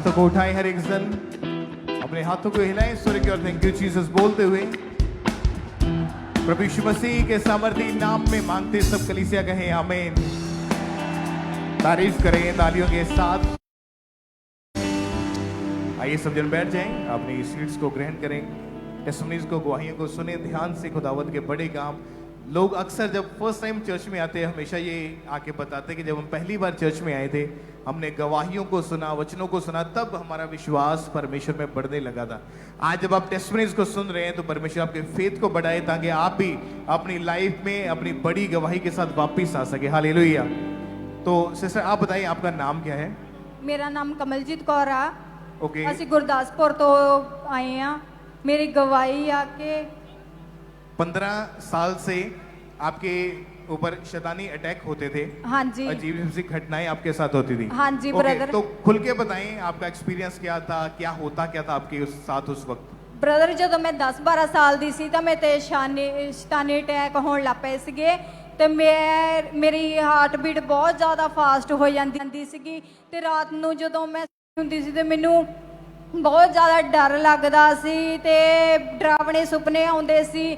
हाथों को उठाएं हर एक जन, अपने हाथों को हिलाएं सूर्य की ओर थैंक यू जीसस बोलते हुए। प्रभु यीशु मसीह के सामर्थी नाम में मांगते सब कलीसिया कहें आमीन। तारीफ करें तालियों के साथ। आइए सब जन बैठ जाएं, अपनी सीट्स को ग्रहण करें, टेस्टिमनीज को, गवाहियों को सुने ध्यान से। खुदावंत के बड़े काम लोग अक्सर जब फर्स्ट टाइम चर्च में आते हैं हमेशा ये आके बताते कि जब हम पहली बार चर्च में आए थे हमने गवाहियों को सुना, वचनों को सुना, तब हमारा विश्वास परमेश्वर में बढ़ने लगा था। आज जब आप टेस्टिमनीज को सुन रहे हैं तो परमेश्वर आपके फेथ को बढ़ाए ताकि आप भी अपनी लाइफ में अपनी बड़ी गवाही के साथ वापिस आ सके। हालेलुया। तो सिस्टर आप बताइए आपका नाम क्या है? मेरा नाम कमलजीत कौर आ। ओके, ਅਸੀਂ ਗੁਰਦਾਸਪੁਰ ਤੋਂ ਆਏ ਆ। ਮੇਰੀ ਗਵਾਹੀ ਆ कि 15 साल से आपके ऊपर शैतानी अटैक होते थे। हाँ जी, अजीब सी घटनाएं आपके साथ होती थी। हाँ जी ओके, ब्रदर। तो खुल के बताएं आपका एक्सपीरियंस क्या था, क्या होता क्या था आपके साथ उस वक्त? ਬ੍ਰਦਰ ਜਦੋਂ ਮੈਂ 10-12 ਸਾਲ ਦੀ ਸੀ ਤਾਂ ਮੇਰੇ ਤੇ ਸ਼ੈਤਾਨੀ ਅਟੈਕ ਹੋਣ ਲੱਗ ਪਏ ਸੀਗੇ ਤੇ ਮੇਰੀ ਹਾਰਟ ਬੀਟ ਬਹੁਤ ਜ਼ਿਆਦਾ ਫਾਸਟ ਹੋ ਜਾਂਦੀ ਸੀਗੀ ਤੇ ਰਾਤ ਨੂੰ ਜਦੋਂ ਮੈਂ ਹੁੰਦੀ ਸੀ ਤੇ ਮੈਨੂੰ ਬਹੁਤ ਜ਼ਿਆਦਾ ਡਰ ਲੱਗਦਾ ਸੀ ਤੇ ਡਰਾਵਣੇ ਸੁਪਨੇ ਆਉਂਦੇ ਸੀ,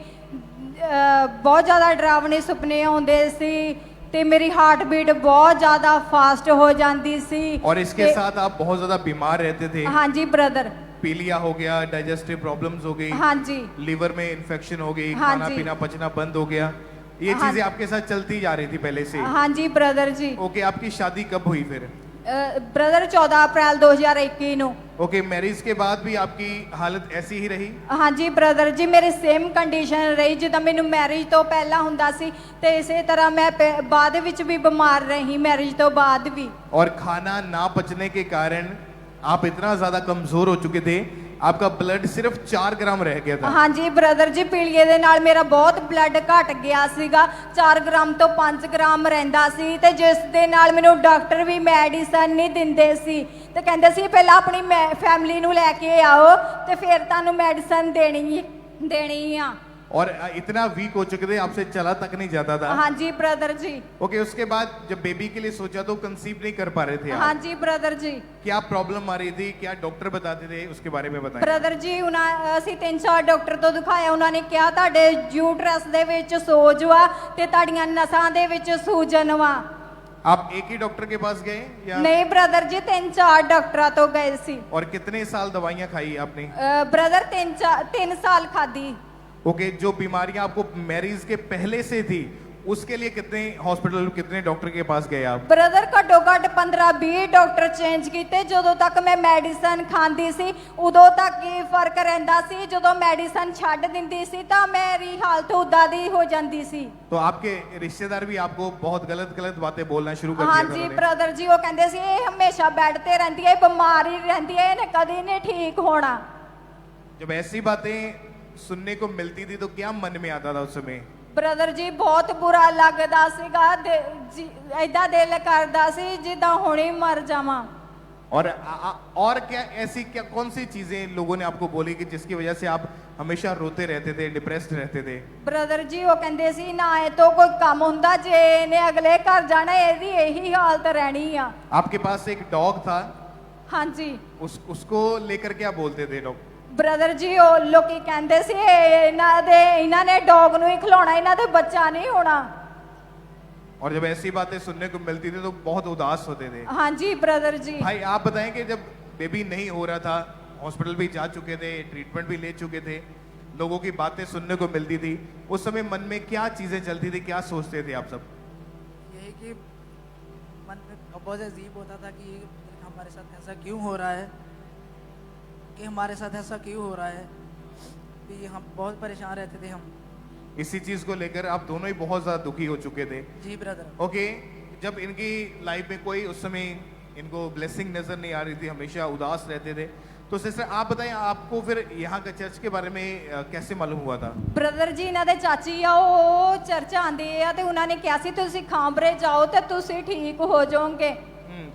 ਬਹੁਤ ਜ਼ਿਆਦਾ ਡਰਾਵਣੇ ਸੁਪਨੇ ਆਉਂਦੇ ਸੀ ਤੇ ਮੇਰੀ ਹਾਰਟ ਬੀਟ ਬਹੁਤ ਜ਼ਿਆਦਾ ਫਾਸਟ ਹੋ ਜਾਂਦੀ ਸੀ। और इसके साथ आप बहुत ज्यादा बीमार रहते थे। हाँ जी ब्रदर। पीलिया हो गया, डाइजेस्टिव प्रॉब्लम्स हो गई, हाँ जी, लीवर में इन्फेक्शन हो गई, हाँ खाना जी। पीना पचना बंद हो गया, ये हाँ चीजें आपके साथ चलती जा रही थी पहले से। हाँ जी ब्रदर जी। ओके, आपकी शादी कब हुई फिर? ब्रदर 14 अप्रैल 2021 ਨੂੰ। ओके, मैरिज के बाद भी आपकी हालत ऐसी ही रही? हाँ जी ब्रदर जी, मेरी सेम कंडीशन ਰਹੀ ਜਿੱਦਾਂ ਮੈਨੂੰ ਮੈਰਿਜ ਤੋਂ ਪਹਿਲਾਂ ਹੁੰਦਾ ਸੀ ਤੇ ਇਸੇ ਤਰ੍ਹਾਂ ਮੈਂ ਬਾਅਦ ਵਿੱਚ ਵੀ ਬਿਮਾਰ ਰਹੀ, ਮੈਰਿਜ ਤੋਂ ਬਾਅਦ ਵੀ। और खाना ना पचने के कारण आप इतना ज्यादा कमजोर हो चुके थे, आपका ब्लड सिर्फ 4 ग्राम रह गया था। हाँ जी ब्रदर जी, ਪੀਲੀਏ ਦੇ ਨਾਲ ਮੇਰਾ ਬਹੁਤ ਬਲੱਡ ਘਟ ਗਿਆ ਸੀਗਾ, 4 ਗ੍ਰਾਮ ਤੋਂ 5 ਗ੍ਰਾਮ ਰਹਿੰਦਾ ਸੀ ਤੇ ਜਿਸ ਦੇ ਨਾਲ ਮੈਨੂੰ ਡਾਕਟਰ ਵੀ ਮੈਡੀਸਨ ਨਹੀਂ ਦਿੰਦੇ ਸੀ ਤੇ ਕਹਿੰਦੇ ਸੀ ਪਹਿਲਾਂ ਆਪਣੀ ਫੈਮਿਲੀ ਨੂੰ ਲੈ ਕੇ ਆਓ ਤੇ ਫਿਰ ਤੁਹਾਨੂੰ ਮੈਡੀਸਨ ਦੇਣੀ ਆ। और इतना वीक हो चुके थे आपसे चला तक नहीं जाता था। हाँ जी ब्रदर जी। ओके, उसके बाद जब बेबी के लिए सोचा तो कंसीव नहीं कर पा रहे थे आप। हाँ जी ब्रदर जी। क्या प्रॉब्लम आ रही थी, क्या डॉक्टर बताते थे, उसके बारे में बताएं। ਬ੍ਰਦਰ ਜੀ ਅਸੀਂ 3-4 ਡਾਕਟਰ ਤੋਂ ਦਿਖਾਇਆ, ਉਹਨਾਂ ਨੇ ਕਿਹਾ ਤੁਹਾਡੇ ਯੂਟਰਸ ਦੇ ਵਿੱਚ ਸੋਜ ਵਾ ਤੇ ਤੁਹਾਡੀਆਂ ਨਸਾਂ ਦੇ ਵਿੱਚ ਸੂਜਨ ਵਾ। आप एक ही डॉक्टर के पास गए या? ਨਹੀਂ ਬ੍ਰਦਰ ਜੀ, 3-4 ਡਾਕਟਰਾਂ ਤੋਂ ਗਏ ਸੀ। और कितने साल दवाइयां खाई आपने? ਬ੍ਰਦਰ 3 ਸਾਲ ਖਾਦੀ। ओके, जो बीमारियां आपको मैरिज के पहले से थी उसके लिए कितने हॉस्पिटल, कितने डॉक्टर के पास गए आप? ਬ੍ਰਦਰ ਘੱਟੋ ਘੱਟ 15-20 ਡਾਕਟਰ ਚੇਂਜ ਕੀਤੇ। ਜਦੋਂ ਤੱਕ ਮੈਂ ਮੈਡੀਸਨ ਖਾਂਦੀ ਸੀ ਉਦੋਂ ਤੱਕ ਹੀ ਫਰਕ ਰਹਿੰਦਾ ਸੀ, ਜਦੋਂ ਮੈਡੀਸਨ ਛੱਡ ਦਿੰਦੀ ਸੀ ਤਾਂ ਮੇਰੀ ਹਾਲਤ ਉਦਾਂ ਦੀ ਹੋ ਜਾਂਦੀ ਸੀ। तो आपके रिश्तेदार भी आपको बहुत गलत गलत बातें बोलना शुरू कर दिया हाँ था जी उन्होंने? ब्रदर जी, ਉਹ ਕਹਿੰਦੇ ਸੀ ਇਹ ਹਮੇਸ਼ਾ ਬੈੱਡ ਤੇ ਰਹਿੰਦੀ ਹੈ, ਇਹ ਬਿਮਾਰ ਹੀ ਰਹਿੰਦੀ ਹੈ, ਇਹਨੇ ਕਦੀ ਨਹੀਂ ਠੀਕ ਹੋਣਾ। जब ऐसी बातें सुनने को मिलती थी तो क्या मन में आता था उस समय? ਬ੍ਰਦਰ ਜੀ ਬਹੁਤ ਬੁਰਾ ਲੱਗਦਾ ਸੀਗਾ, ਐਦਾਂ ਦਿਲ ਕਰਦਾ ਸੀ ਜਿੱਦਾਂ ਹੁਣੇ ਮਰ ਜਾਵਾਂ। और क्या ऐसी क्या कौन सी चीजें लोगों ने आपको बोली कि जिसकी वजह से आप हमेशा रोते रहते थे, डिप्रेस्ड रहते थे? ਬ੍ਰਦਰ ਜੀ ਉਹ ਕਹਿੰਦੇ ਸੀ ਨਾ ਇਹ ਤੋਂ ਕੋਈ ਕੰਮ ਹੁੰਦਾ, ਜੇ ਇਹਨੇ ਅਗਲੇ ਘਰ ਜਾਣਾ ਇਹਦੀ ਇਹੀ ਹਾਲਤ ਰਹਿਣੀ ਆ। आपके पास एक डॉग था, हाँ जी उसको लेकर क्या बोलते थे डॉग? ਬ੍ਰਦਰ ਜੀ ਉਹ ਲੋਕੀ ਕਹਿੰਦੇ ਸੀ ਇਹਨਾਂ ਨੇ ਡੌਗ ਨੂੰ ਹੀ ਖਿਲਾਉਣਾ, ਇਹਨਾਂ ਦੇ ਬੱਚਾ ਨਹੀਂ ਹੋਣਾ। और जब ऐसी बातें सुनने को मिलती थी तो बहुत उदास होते थे। हाँ जी ब्रदर जी। भाई आप बताएं कि जब बेबी नहीं हो रहा था, हॉस्पिटल भी जा चुके थे, ट्रीटमेंट भी ले चुके थे, लोगों की बातें सुनने को मिलती थी, उस समय मन में क्या चीजें चलती थी, क्या सोचते थे आप सब? यही कि मन में बहुत अजीब होता था कि हमारे साथ ऐसा क्यों हो रहा है, कि हमारे साथ ऐसा क्यों हो रहा है, कि हम बहुत परेशान रहते थे। हम इसी चीज को लेकर आप दोनों ही बहुत ज्यादा दुखी हो चुके थे। जी ब्रदर। ओके, जब इनकी लाइफ में कोई उस समय इनको ब्लेसिंग नजर नहीं आ रही थी, हमेशा उदास रहते थे, तो सिस्टर आप बताएं आपको फिर यहाँ का चर्च के बारे में कैसे मालूम हुआ था? ਬ੍ਰਦਰ ਜੀ ਇਹਨਾਂ ਦੇ ਚਾਚੀ ਆ, ਉਹ ਚਰਚ ਆਂਦੇ ਆ ਤੇ ਉਹਨਾਂ ਨੇ ਕਿਹਾ ਸੀ ਤੁਸੀਂ ਖਾਂਬਰੇ ਜਾਓ ਤੇ ਤੁਸੀਂ ਠੀਕ ਹੋ ਜਾਓਗੇ।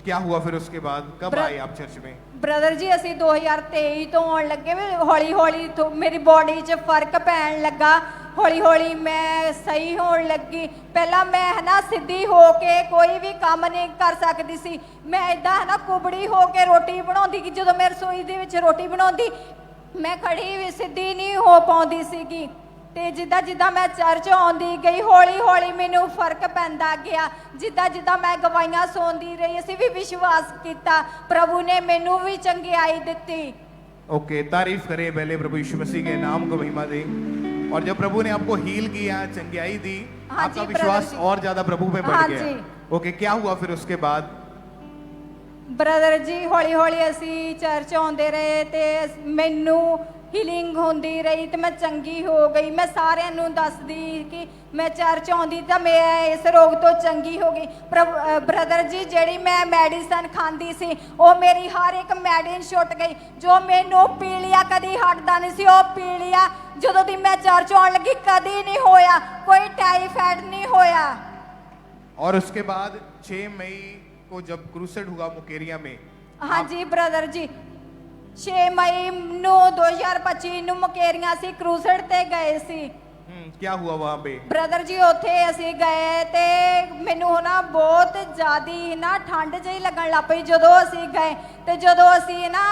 क्या हुआ फिर उसके बाद, कब आए आप चर्च में? ਬ੍ਰਦਰ ਜੀ ਅਸੀਂ 2023 ਤੋਂ ਆਉਣ ਲੱਗੇ, ਹੌਲੀ ਹੌਲੀ ਮੇਰੀ ਬੋਡੀ 'ਚ ਫਰਕ ਪੈਣ ਲੱਗਾ ਹੌਲੀ ਹੌਲੀ ਮੈਂ ਸਹੀ ਹੋਣ ਲੱਗੀ। ਪਹਿਲਾਂ ਮੈਂ ਹੈ ਨਾ ਸਿੱਧੀ ਹੋ ਕੇ ਕੋਈ ਵੀ ਕੰਮ ਨਹੀਂ ਕਰ ਸਕਦੀ ਸੀ। ਮੈਂ ਇਦਾਂ ਹੈ ਨਾ ਕੁਬੜੀ ਹੋ ਕੇ ਰੋਟੀ ਬਣਾਉਂਦੀ ਕਿ ਜਦੋਂ ਮੈਂ ਰਸੋਈ ਦੇ ਵਿੱਚ ਰੋਟੀ ਬਣਾਉਂਦੀ ਮੈਂ ਖੜੀ ਵੀ ਸਿੱਧੀ ਨਹੀਂ ਹੋ ਪਾਉਂਦੀ ਸੀਗੀ। ਤੇ ਜਿੱਦਾਂ ਜਿੱਦਾਂ ਮੈਂ ਚਰਚ ਆਉਂਦੀ ਗਈ ਹੌਲੀ ਹੌਲੀ ਮੈਨੂੰ ਫਰਕ ਪੈਂਦਾ ਗਿਆ। ਜਿੱਦਾਂ ਜਿੱਦਾਂ ਮੈਂ ਗਵਾਹੀਆਂ ਸੁਣਦੀ ਰਹੀ ਅਸੀਂ ਵੀ ਵਿਸ਼ਵਾਸ ਕੀਤਾ, ਪ੍ਰਭੂ ਨੇ ਮੈਨੂੰ ਵੀ ਚੰਗਿਆਈ ਦਿੱਤੀ। ओके, तारीफ करें पहले प्रभु यीशु मसीह के नाम को महिमा दें। और जब प्रभु ने आपको हील किया, चंगाई दी, हाँ आपका जी, विश्वास ब्रदर जी। और ज्यादा प्रभु में बढ़ हाँ गया। जी। ओके, क्या हुआ फिर उसके बाद? ਬ੍ਰਦਰ ਜੀ ਹੌਲੀ ਹੌਲੀ ਅਸੀਂ ਚਰਚ ਆਉਂਦੇ ਰਹੇ ਤੇ ਮੈਨੂੰ ਹੀਲਿੰਗ ਹੁੰਦੀ ਰਹੀ ਤੇ ਮੈਂ ਚੰਗੀ ਹੋ ਗਈ। ਮੈਂ ਸਾਰਿਆਂ ਨੂੰ ਦੱਸਦੀ ਕਿ ਮੈਂ ਚਰਚ ਆਉਂਦੀ ਤਾਂ ਮੈਂ ਇਸ ਰੋਗ ਤੋਂ ਚੰਗੀ ਹੋ ਗਈ। ਬ੍ਰਦਰ ਜੀ ਜਿਹੜੀ ਮੈਂ ਮੈਡੀਸਨ ਖਾਂਦੀ ਸੀ ਉਹ ਮੇਰੀ ਹਰ ਇੱਕ ਮੈਡੀਸਨ ਛੁੱਟ ਗਈ। ਜੋ ਮੈਨੂੰ ਪੀਲੀਆ ਕਦੀ ਹਟਦਾ ਨਹੀਂ ਸੀ ਉਹ ਪੀਲੀਆ ਜਦੋਂ ਦੀ ਮੈਂ ਚਰਚ ਆਉਣ ਲੱਗੀ ਕਦੀ ਨਹੀਂ ਹੋਇਆ। ਕੋਈ ਟਾਈਫਾਇਡ ਨਹੀਂ ਹੋਇਆ। और उसके बाद 6 मई को जब क्रूसेड हुआ मुकेरिया में, ਹਾਂਜੀ ਬ੍ਰਦਰ ਜੀ 6 ਮਈ ਨੂੰ 2025 ਨੂੰ ਮੁਕੇਰੀਆਂ ਸੀ ਕਰੂਸਡ ਤੇ ਗਏ ਸੀ। क्या हुआ वहां पे? ਬ੍ਰਦਰ ਜੀ ਉੱਥੇ ਅਸੀਂ ਗਏ ਤੇ ਮੈਨੂੰ ਨਾ ਬਹੁਤ ਜ਼ਿਆਦੀ ਨਾ ਠੰਡ ਜਿਹੀ ਲੱਗਣ ਲੱਗ ਪਈ ਜਦੋਂ ਅਸੀਂ ਗਏ। ਤੇ ਜਦੋਂ ਅਸੀਂ ਨਾ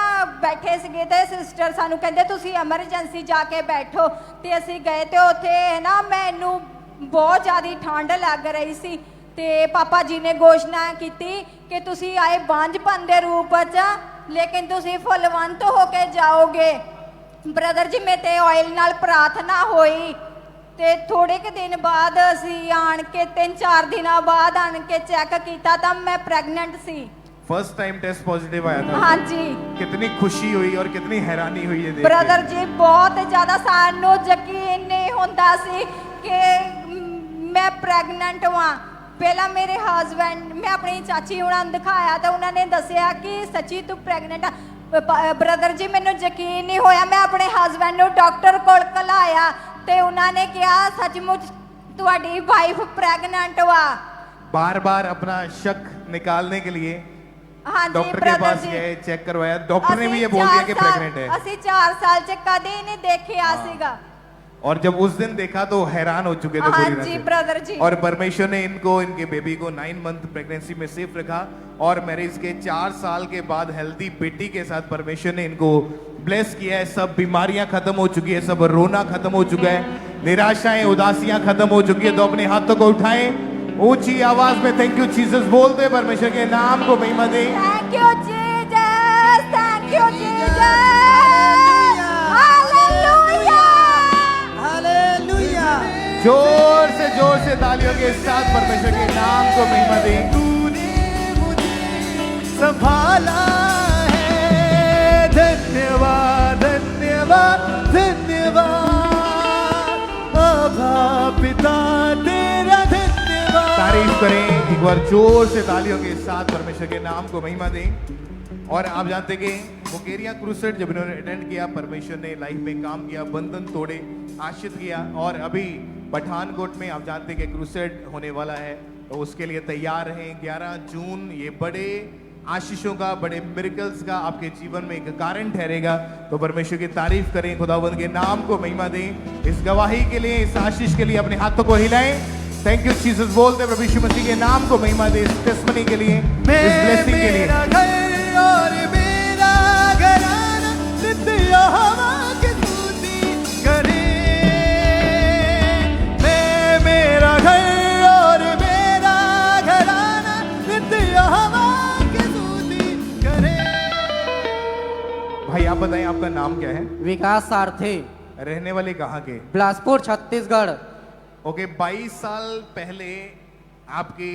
ਬੈਠੇ ਸੀਗੇ ਤੇ ਸਿਸਟਰ ਸਾਨੂੰ ਕਹਿੰਦੇ ਤੁਸੀਂ ਐਮਰਜੈਂਸੀ ਜਾ ਕੇ ਬੈਠੋ। ਤੇ ਅਸੀਂ ਗਏ ਤੇ ਉੱਥੇ ਨਾ ਮੈਨੂੰ ਬਹੁਤ ਜ਼ਿਆਦੀ ਠੰਡ ਲੱਗ ਰਹੀ ਸੀ। ਤੇ ਪਾਪਾ ਜੀ ਨੇ ਘੋਸ਼ਣਾ ਕੀਤੀ ਕਿ ਤੁਸੀਂ ਆਏ ਬਾਂਝਪਨ ਦੇ ਰੂਪ 'ਚ ਲੇਕਿਨ ਤੁਸੀਂ ਫੁੱਲਵੰਤ ਹੋ ਕੇ ਜਾਓਗੇ। ਬ੍ਰਦਰ ਜੀ ਮੈਂ ਤੇ ਆਇਲ ਨਾਲ ਪ੍ਰਾਰਥਨਾ ਹੋਈ ਤੇ ਥੋੜੇ ਕੁ ਦਿਨ ਬਾਅਦ ਅਸੀਂ ਆਣ ਕੇ 3-4 ਦਿਨਾਂ ਬਾਅਦ ਆਣ ਕੇ ਚੈੱਕ ਕੀਤਾ ਤਾਂ ਮੈਂ ਪ੍ਰੈਗਨੈਂਟ ਸੀ। फर्स्ट टाइम टेस्ट पॉजिटिव आया था। हाँ जी। कितनी खुशी हुई और कितनी हैरानी हुई है देख ਬ੍ਰਦਰ ਜੀ ਬਹੁਤ ਜ਼ਿਆਦਾ ਸਾਨੂੰ ਯਕੀਨ ਨਹੀਂ ਹੁੰਦਾ ਸੀ ਕਿ ਮੈਂ ਪ੍ਰੈਗਨੈਂਟ ਹਾਂ। ਪਹਿਲਾਂ ਮੇਰੇ ਹਸਬੈਂਡ ਮੈਂ ਆਪਣੀ ਚਾਚੀ ਉਹਨਾਂ ਨੂੰ ਦਿਖਾਇਆ ਤਾਂ ਉਹਨਾਂ ਨੇ ਦੱਸਿਆ ਕਿ ਸੱਚੀ ਤੂੰ ਪ੍ਰੈਗਨੈਂਟ ਆ। ਬ੍ਰਦਰ ਜੀ ਮੈਨੂੰ ਯਕੀਨ ਨਹੀਂ ਹੋਇਆ। ਮੈਂ ਆਪਣੇ ਹਸਬੈਂਡ ਨੂੰ ਡਾਕਟਰ ਕੋਲ ਘਲਾਇਆ ਤੇ ਉਹਨਾਂ ਨੇ ਕਿਹਾ ਸੱਚਮੁੱਚ ਤੁਹਾਡੀ ਵਾਈਫ ਪ੍ਰੈਗਨੈਂਟ ਵਾ। बार बार अपना शक निकालने के लिए हाँ जी डॉक्टर के ब्रदर पास जी। गए, चेक करवाया, डॉक्टर ने भी ये ਅਸੀਂ बोल दिया कि 4 प्रेग्नेंट है। ਅਸੀਂ 4 साल ਚ ਕਦੇ ਨਹੀਂ ਦੇਖਿਆ ਸੀਗਾ। और जब उस दिन देखा तो हैरान हो चुके थे हाँ पूरी तरह जी से। ब्रदर जी। और परमेश्वर ने इनको इनके बेबी को 9 मंथ प्रेगनेंसी में सेफ रखा और मैरिज के 4 साल के बाद हेल्दी बेटी के साथ परमेश्वर ने इनको ब्लेस किया है। सब बीमारियां खत्म हो चुकी है, सब रोना खत्म हो चुका है, निराशाएं उदासियां खत्म हो चुकी है। तो अपने हाथों को उठाएं, ऊंची आवाज में थैंक यू जीसस बोलते परमेश्वर के नाम को महिमा दें। Thank you Jesus, thank you Jesus, hallelujah, hallelujah. जोर से तालियों के साथ परमेश्वर के नाम को महिमा दें। तूने मुझे संभाला है, धन्यवाद धन्यवाद धन्यवाद आभा पिता तेरा धन्यवाद। तारीफ करें एक बार जोर से तालियों के साथ परमेश्वर के नाम को महिमा दें। और आप जानते कि मुकेरिया क्रूसेड जब इन्होंने अटेंड किया परमेश्वर ने लाइफ में काम किया, बंधन तोड़े, आशीष किया। और अभी पठानकोट में आप जानते कि क्रूसेड होने वाला है तो उसके लिए तैयार रहें। 11 जून ये बड़े आशीषों का, बड़े मिरेकल्स का आपके जीवन में एक कारण ठहरेगा। तो परमेश्वर की तारीफ करें, खुदावंद के नाम को महिमा दें। इस गवाही के लिए, इस आशीष के लिए अपने हाथों को हिलाएं। थैंक यू जीसस बोलते प्रभु यीशु मसीह के नाम को महिमा दें इस टेस्टमनी के लिए, इस ब्लेसिंग के लिए। मेरा घर और मेरा घराना नित्य यहोवा की स्तुति करे। मैं मेरा घर और मेरा घराना नित्य यहोवा की स्तुति करे। भाई आप बताएं आपका नाम क्या है, विकास सारथी, रहने वाले कहाँ के? बिलासपुर छत्तीसगढ़। ओके, 22 साल पहले आपकी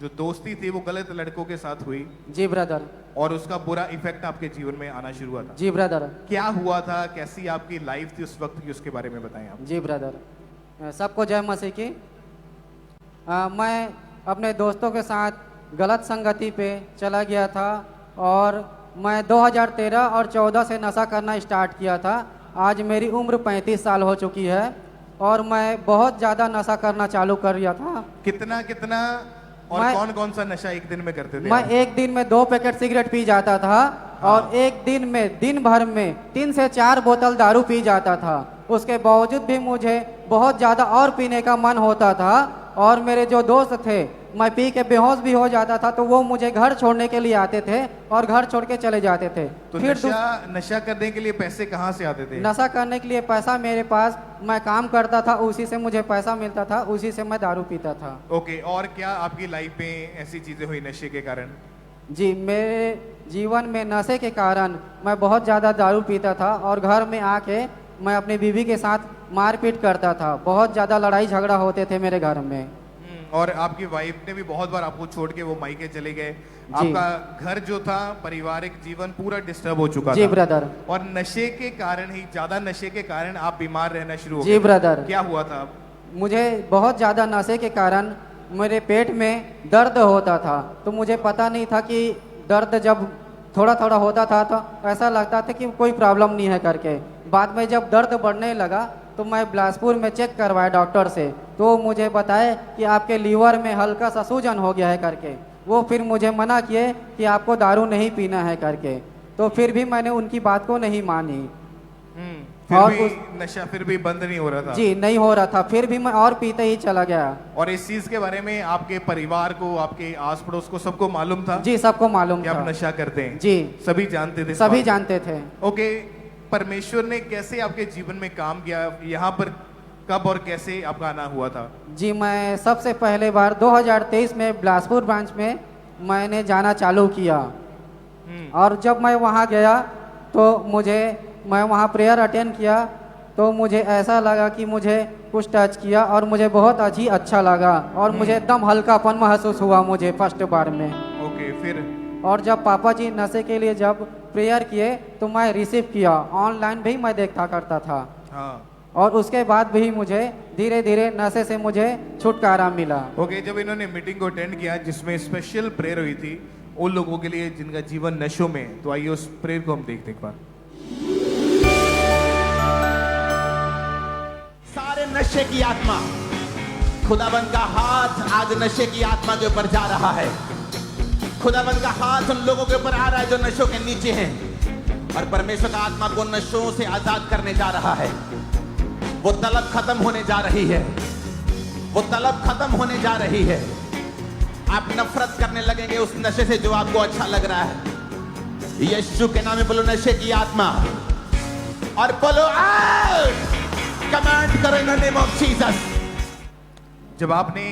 जो दोस्ती थी वो गलत लड़कों के साथ हुई जी ब्रदर। और उसका बुरा इफेक्ट आपके जीवन में आना शुरू हुआ था। जी ब्रदर। क्या हुआ था, कैसी आपकी लाइफ थी उस वक्त की, उसके बारे में बताएं आप। जी ब्रदर। सबको जय मसीह की। मैं अपने दोस्तों के साथ गलत संगति पे चला गया था और मैं 2013 और 14 से नशा करना स्टार्ट किया था। आज मेरी उम्र 35 साल हो चुकी है और मैं बहुत ज़्यादा नशा करना चालू कर दिया था। कितना कितना और कौन कौन सा नशा एक दिन में करते थे मैं आप? एक दिन में 2 पैकेट सिगरेट पी जाता था और एक दिन में दिन भर में 3 से 4 बोतल दारू पी जाता था। उसके बावजूद भी मुझे बहुत ज़्यादा और पीने का मन होता था। और मेरे जो दोस्त थे, मैं पी के बेहोश भी हो जाता था, तो वो मुझे घर छोड़ने के लिए आते थे और घर छोड़ के चले जाते थे। तो फिर नशा करने के लिए पैसे कहाँ से आते थे? नशा करने के लिए पैसा मेरे पास, मैं काम करता था, उसी से मुझे पैसा मिलता था, उसी से मैं दारू पीता था। ओके, और क्या आपकी लाइफ में ऐसी चीजें हुई नशे के कारण? जी, मेरे जीवन में नशे के कारण मैं बहुत ज़्यादा दारू पीता था और घर में आके मैं अपनी बीवी के साथ मारपीट करता था। बहुत ज़्यादा लड़ाई झगड़ा होते थे मेरे घर में। और आपकी वाइफ ने भी बहुत बार आपको छोड़ के वो मायके चले गए। आपका घर जो था, पारिवारिक जीवन पूरा डिस्टर्ब हो चुका था। जी ब्रदर। और नशे के कारण ही, ज्यादा नशे के कारण आप बीमार रहना शुरू हो गए। जी ब्रदर। क्या हुआ था? मुझे बहुत ज़्यादा नशे के कारण मेरे पेट में दर्द होता था, तो मुझे पता नहीं था कि दर्द जब थोड़ा थोड़ा होता था तो ऐसा लगता था कि कोई प्रॉब्लम नहीं है करके। बाद में जब दर्द बढ़ने लगा तो मैं बिलासपुर में चेक करवाया डॉक्टर से, तो मुझे बताया कि आपके लीवर में हल्का सा सूजन हो गया है करके। वो फिर मुझे मना किए कि आपको दारू नहीं पीना है करके, तो फिर भी मैंने उनकी बात को नहीं मानी। फिर भी नशा फिर भी बंद नहीं हो रहा था? जी, नहीं हो रहा था, फिर भी मैं और पीते ही चला गया। और इस चीज के बारे में आपके परिवार को, आपके आस पड़ोस को सबको मालूम था? जी, सबको मालूम था। आप नशा करते हैं? जी, सभी जानते थे? सभी जानते थे। ओके, परमेश्वर ने कैसे आपके जीवन में काम किया? यहाँ पर कब और कैसे आपका आना हुआ था? जी, मैं सबसे पहले बार 2023 में बिलासपुर ब्रांच में मैंने जाना चालू किया। और जब मैं वहाँ गया तो मैं वहाँ प्रेयर अटेंड किया, तो मुझे ऐसा लगा कि मुझे कुछ टच किया और मुझे बहुत अच्छा लगा और मुझे एकदम हल्कापन महसूस हुआ मुझे फर्स्ट बार में। ओके, फिर? और जब पापा जी नशे के लिए जब प्रेयर किए तो मैं रिसीव किया, ऑनलाइन भी मैं देखा करता था। हाँ। और उसके बाद भी मुझे धीरे धीरे नशे से मुझे छुटकारा मिला। ओके, जब इन्होंने मीटिंग को अटेंड किया जिसमें स्पेशल प्रेयर हुई थी उन लोगों के लिए जिनका जीवन नशों में, तो आइए उस प्रेयर को हम देखते एक बार। सारे नशे की आत्मा, खुदाबंद का हाथ आज नशे की आत्मा के ऊपर जा रहा है। खुदाबंद का हाथ उन लोगों के ऊपर आ रहा है जो नशों के नीचे हैं, और परमेश्वर का आत्मा को नशों से आजाद करने जा रहा है। वो तलब खत्म होने जा रही है, वो तलब खत्म होने जा रही है। आप नफरत करने लगेंगे उस नशे से जो आपको अच्छा लग रहा है। यीशु के नाम में बोलो नशे की आत्मा, और बोलो आउट, कमांड करो in the name of Jesus. जब आपने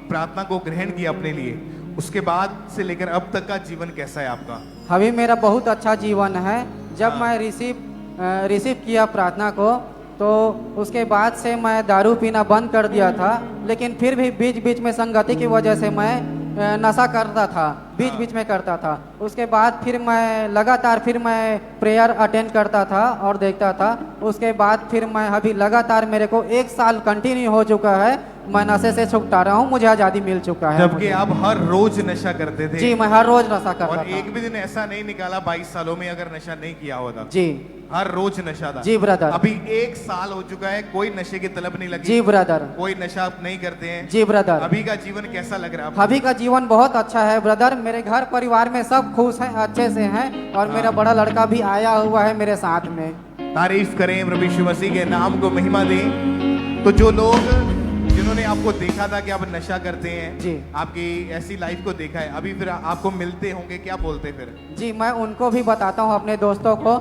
प्रार्थना को ग्रहण किया अपने लिए, उसके बाद से लेकर अब तक का जीवन कैसा है आपका? अभी मेरा बहुत अच्छा जीवन है। जब मैं रिसीव किया प्रार्थना को, तो उसके बाद से मैं दारू पीना बंद कर दिया था, लेकिन फिर भी बीच बीच में संगति की वजह से मैं नशा करता था, बीच बीच में करता था। उसके बाद फिर मैं लगातार प्रेयर अटेंड करता था और देखता था। उसके बाद फिर मैं अभी लगातार, मेरे को 1 साल कंटिन्यू हो चुका है, मैं नशे से छुटका रहा हूँ, मुझे आज़ादी मिल चुका है। जबकि आप हर रोज नशा करते थे? जी, मैं हर रोज नशा करता था। और एक भी दिन ऐसा नहीं निकाला 22 सालों में अगर नशा नहीं किया होता? जी, हर रोज नशा था? जी ब्रदर। अभी 1 साल हो चुका है, कोई नशे की तलब नहीं लगी? जी ब्रदर। कोई नशा आप नहीं करते हैं? जी ब्रदर। अभी का जीवन कैसा लग रहा है? अभी का जीवन बहुत अच्छा है ब्रदर। मेरे घर परिवार में सब खुश हैं, अच्छे से हैं, और मेरा बड़ा लड़का भी आया हुआ है मेरे साथ में। तारीफ करें प्रभु यीशु मसीह के नाम को महिमा दें। तो जो लोग जिन्होंने आपको देखा था कि आप नशा करते हैं, जी, आपकी ऐसी लाइफ को देखा है, अभी फिर आपको मिलते होंगे, क्या बोलते फिर? जी, मैं उनको भी बताता हूँ अपने दोस्तों को